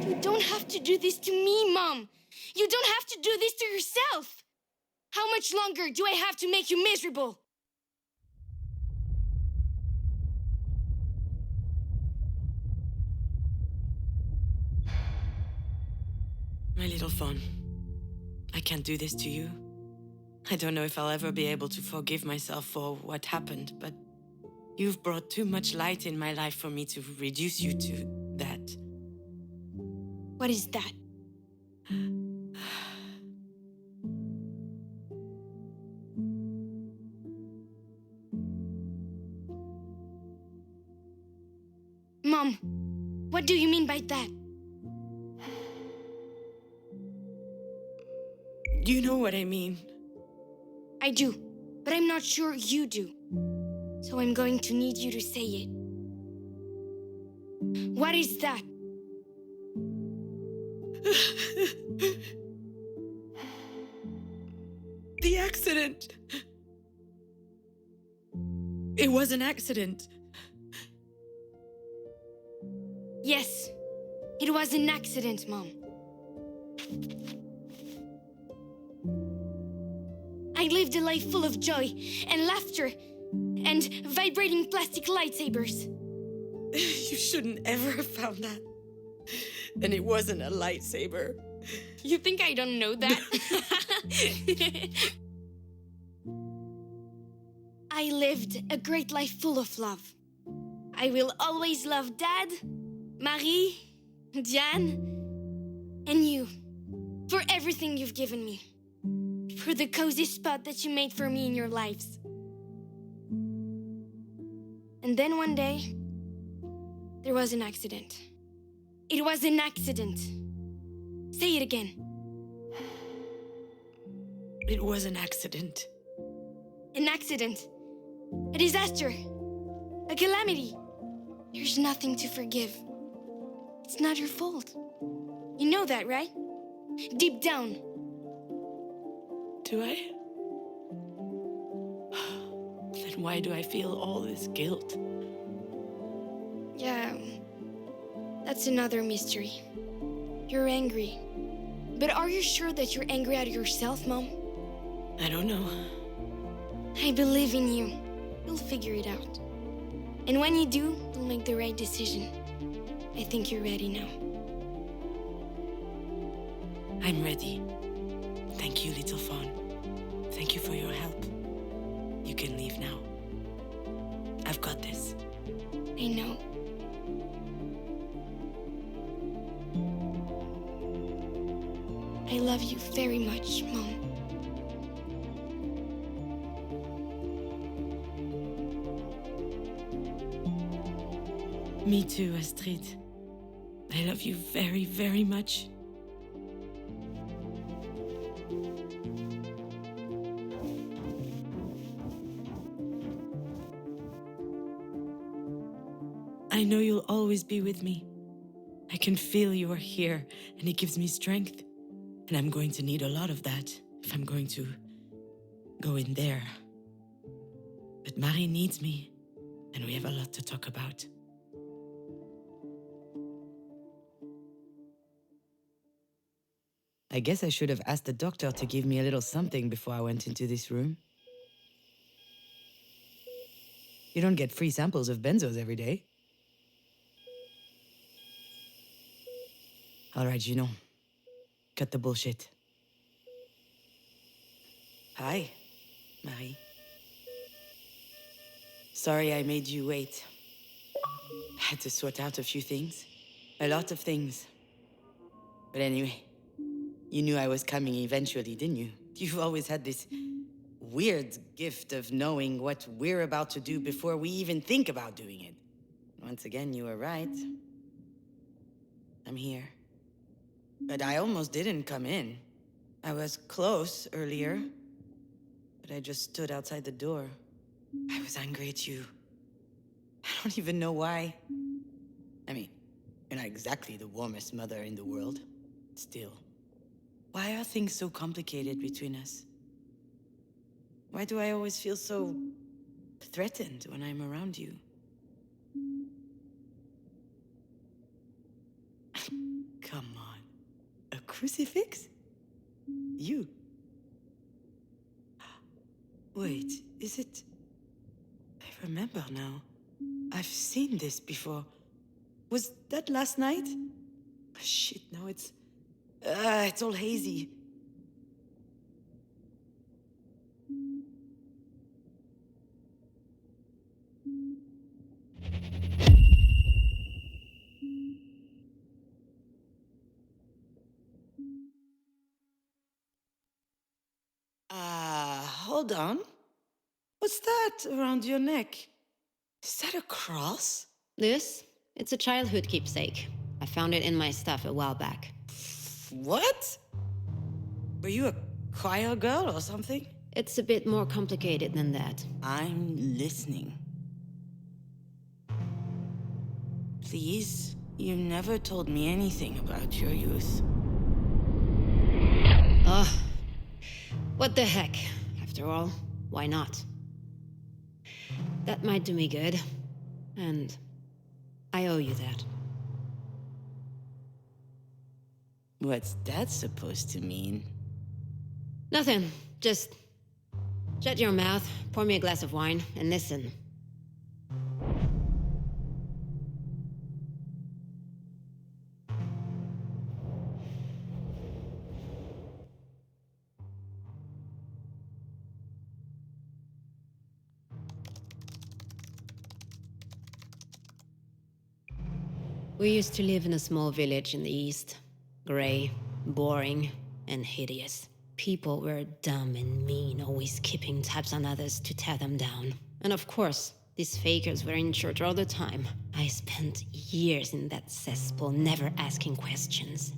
You don't have to do this to me, Mom. You don't have to do this to yourself. How much longer do I have to make you miserable? My little fawn, I can't do this to you. I don't know if I'll ever be able to forgive myself for what happened, but you've brought too much light in my life for me to reduce you to that. What is that? Mom, what do you mean by that? Do you know what I mean? I do, but I'm not sure you do. So I'm going to need you to say it. What is that? The accident. It was an accident. Yes, it was an accident, Mom. I lived a life full of joy and laughter and vibrating plastic lightsabers. You shouldn't ever have found that. And it wasn't a lightsaber. You think I don't know that? I lived a great life full of love. I will always love Dad, Marie, Diane, and you for everything you've given me. For the cozy spot that you made for me in your lives. And then one day, there was an accident. It was an accident. Say it again. It was an accident. An accident. A disaster. A calamity. There's nothing to forgive. It's not your fault. You know that, right? Deep down. Do I? Then why do I feel all this guilt? Yeah, that's another mystery. You're angry. But are you sure that you're angry at yourself, Mom? I don't know. I believe in you. You'll figure it out. And when you do, you'll make the right decision. I think you're ready now. I'm ready. Thank you, little fawn. Thank you for your help. You can leave now. I've got this. I know. I love you very much, Mom. Me too, Astrid. I love you very, very much. I know you'll always be with me. I can feel you are here, and it gives me strength. And I'm going to need a lot of that if I'm going to go in there. But Marie needs me, and we have a lot to talk about. I guess I should have asked the doctor to give me a little something before I went into this room. You don't get free samples of benzos every day. All right, Juno. Cut the bullshit. Hi, Marie. Sorry I made you wait. I had to sort out a few things. A lot of things. But anyway, you knew I was coming eventually, didn't you? You've always had this weird gift of knowing what we're about to do before we even think about doing it. Once again, you were right. I'm here. But I almost didn't come in. I was close earlier, but I just stood outside the door. I was angry at you. I don't even know why. I mean, you're not exactly the warmest mother in the world. Still, why are things so complicated between us? Why do I always feel so threatened when I'm around you? Come on. crucifix? You. Wait, is it... I remember now. I've seen this before. Was that last night? Shit, now it's all hazy. Hold on. What's that around your neck? Is that a cross? This? It's a childhood keepsake. I found it in my stuff a while back. What? Were you a choir girl or something? It's a bit more complicated than that. I'm listening. Please, you never told me anything about your youth. Ugh. What the heck? After all, why not? That might do me good. And I owe you that. What's that supposed to mean? Nothing. Just shut your mouth, pour me a glass of wine, and listen. We used to live in a small village in the east. Grey, boring, and hideous. People were dumb and mean, always keeping tabs on others to tear them down. And of course, these fakers were in church all the time. I spent years in that cesspool, never asking questions.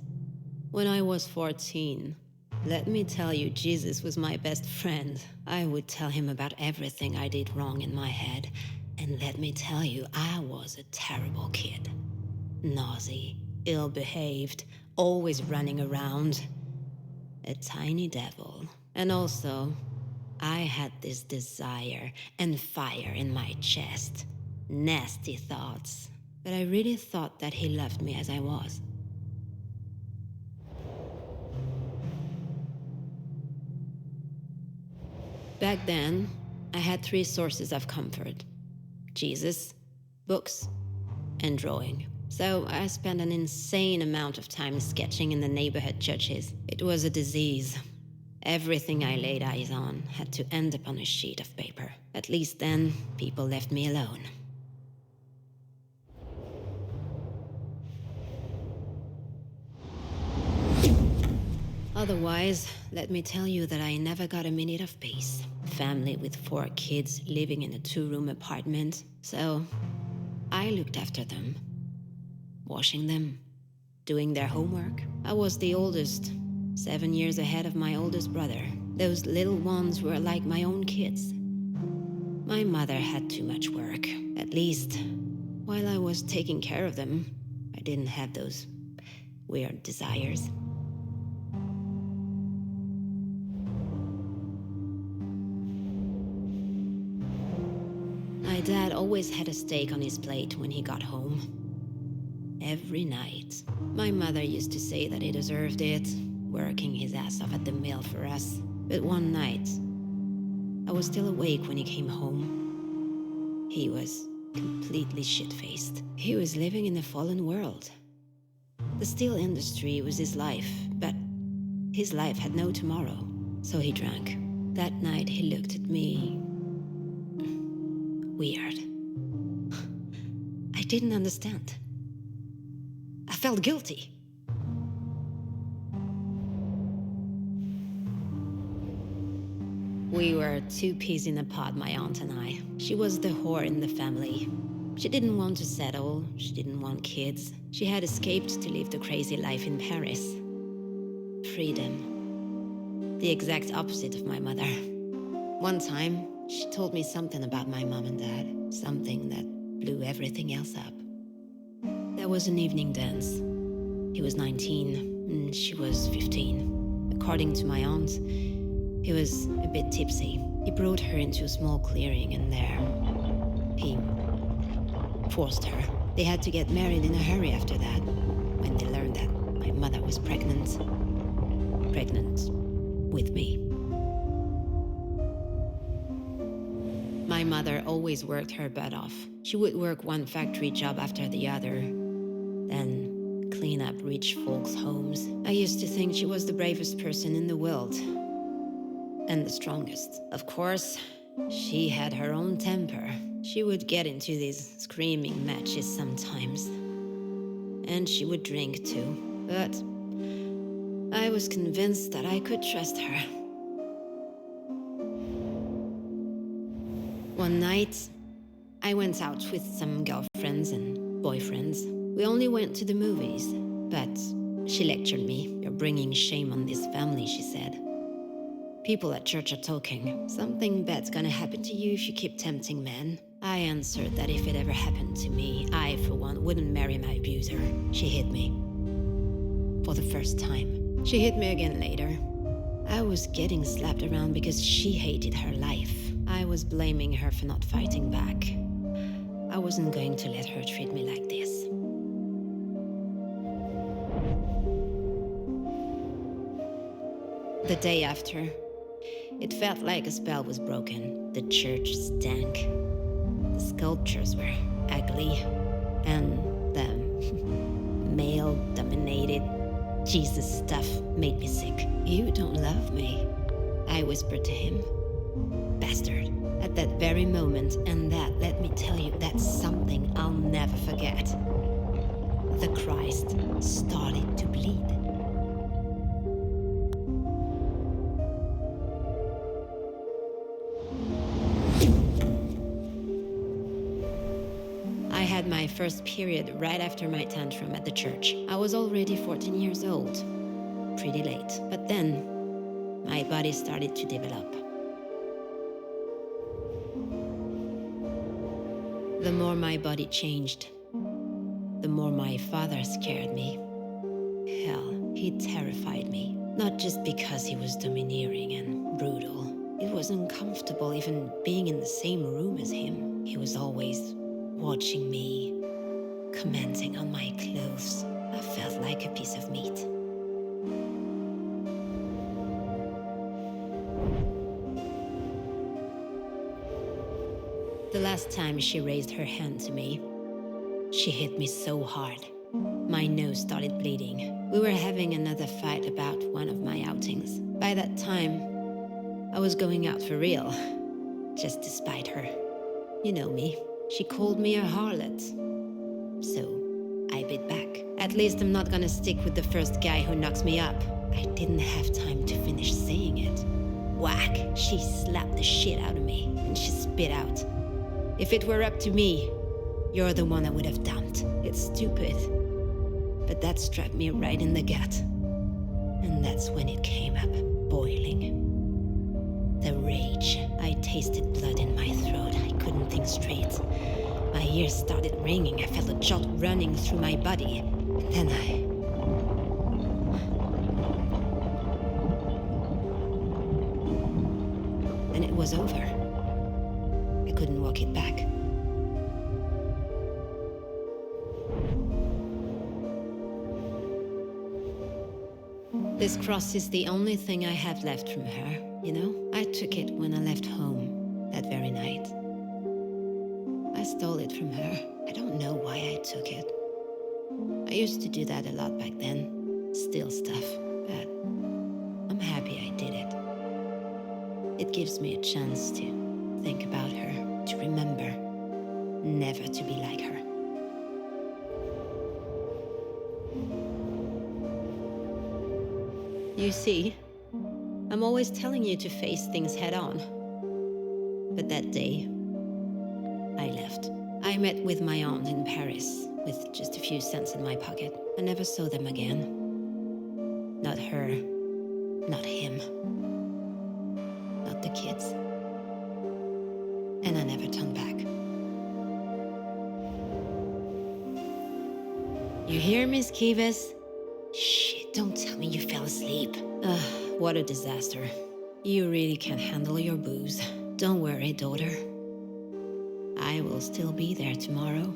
When I was 14, let me tell you, Jesus was my best friend. I would tell him about everything I did wrong in my head. And let me tell you, I was a terrible kid. Naughty, ill-behaved, always running around. A tiny devil. And also, I had this desire and fire in my chest. Nasty thoughts. But I really thought that he loved me as I was. Back then, I had 3 sources of comfort. Jesus, books, and drawing. So I spent an insane amount of time sketching in the neighborhood churches. It was a disease. Everything I laid eyes on had to end up on a sheet of paper. At least then, people left me alone. Otherwise, let me tell you that I never got a minute of peace. Family with 4 kids living in a 2-room apartment. So I looked after them. Washing them, doing their homework. I was the oldest, 7 years ahead of my oldest brother. Those little ones were like my own kids. My mother had too much work. At least, while I was taking care of them, I didn't have those weird desires. My dad always had a steak on his plate when he got home. Every night. My mother used to say that he deserved it, working his ass off at the mill for us. But one night, I was still awake when he came home. He was completely shit-faced. He was living in a fallen world. The steel industry was his life, but his life had no tomorrow. So he drank. That night he looked at me... weird. I didn't understand. I felt guilty. We were 2 peas in a pod, my aunt and I. She was the whore in the family. She didn't want to settle, she didn't want kids. She had escaped to live the crazy life in Paris. Freedom. The exact opposite of my mother. One time, she told me something about my mom and dad. Something that blew everything else up. There was an evening dance. He was 19, and she was 15. According to my aunt, he was a bit tipsy. He brought her into a small clearing, and there, he forced her. They had to get married in a hurry after that, when they learned that my mother was pregnant. pregnant with me. My mother always worked her butt off. She would work one factory job after the other, then clean up rich folks' homes. I used to think she was the bravest person in the world, and the strongest. Of course, she had her own temper. She would get into these screaming matches sometimes, and she would drink too, but I was convinced that I could trust her. One night, I went out with some girlfriends and boyfriends. We only went to the movies, but she lectured me. "You're bringing shame on this family," she said. "People at church are talking. Something bad's gonna happen to you if you keep tempting men." I answered that if it ever happened to me, I, for one, wouldn't marry my abuser. She hit me. For the first time. She hit me again later. I was getting slapped around because she hated her life. I was blaming her for not fighting back. I wasn't going to let her treat me like this. The day after, it felt like a spell was broken. The church stank. The sculptures were ugly. And the male-dominated Jesus stuff made me sick. "You don't love me," I whispered to him. Bastard. At that very moment, and that, let me tell you, that's something I'll never forget. The Christ started to bleed. I had my first period right after my tantrum at the church. I was already 14 years old. Pretty late. But then, my body started to develop. The more my body changed, the more my father scared me. Hell, he terrified me. Not just because he was domineering and brutal. It was uncomfortable even being in the same room as him. He was always watching me, commenting on my clothes. I felt like a piece of meat. The last time she raised her hand to me, she hit me so hard. My nose started bleeding. We were having another fight about one of my outings. By that time, I was going out for real, just to spite her. You know me. She called me a harlot. So, I bit back. At least I'm not gonna stick with the first guy who knocks me up. I didn't have time to finish saying it. Whack! She slapped the shit out of me, and she spit out. "If it were up to me, you're the one I would have dumped." It's stupid, but that struck me right in the gut. And that's when it came up, boiling. The rage. I tasted blood in my throat. I couldn't think straight. My ears started ringing. I felt a jolt running through my body. And then And it was over. I couldn't walk it back. This cross is the only thing I have left from her, you know? I took it when I left home that very night. I stole it from her. I don't know why I took it. I used to do that a lot back then, steal stuff, but I'm happy I did it. It gives me a chance to think about her, to remember, never to be like her. You see, I'm always telling you to face things head on. But that day, I left. I met with my aunt in Paris with just a few cents in my pocket. I never saw them again. Not her, not him, not the kids. And I never turned back. You hear, Miss Kivas? Shit, don't tell me you fell asleep. Ugh, what a disaster. You really can't handle your booze. Don't worry, daughter. I will still be there tomorrow,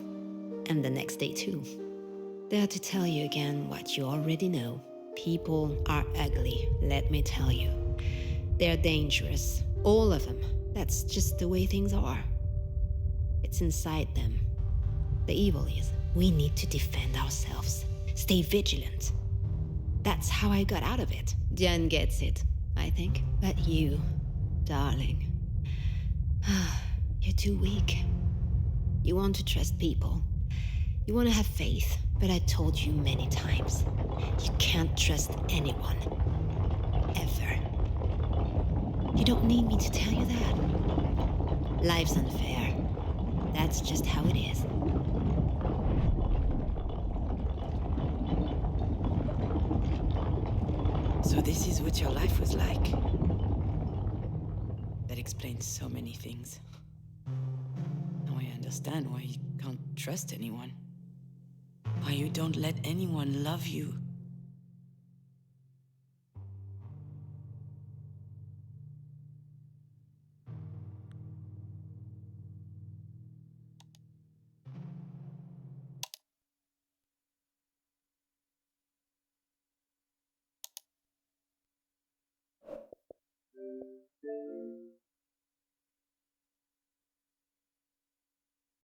and the next day too. There to tell you again what you already know. People are ugly, let me tell you. They're dangerous, all of them. That's just the way things are. It's inside them. The evil is, we need to defend ourselves. Stay vigilant. That's how I got out of it. Jen gets it, I think. But you, darling, you're too weak. You want to trust people. You want to have faith. But I told you many times, you can't trust anyone. Ever. You don't need me to tell you that. Life's unfair. That's just how it is. So this is what your life was like. That explains so many things. Now I understand why you can't trust anyone. Why you don't let anyone love you.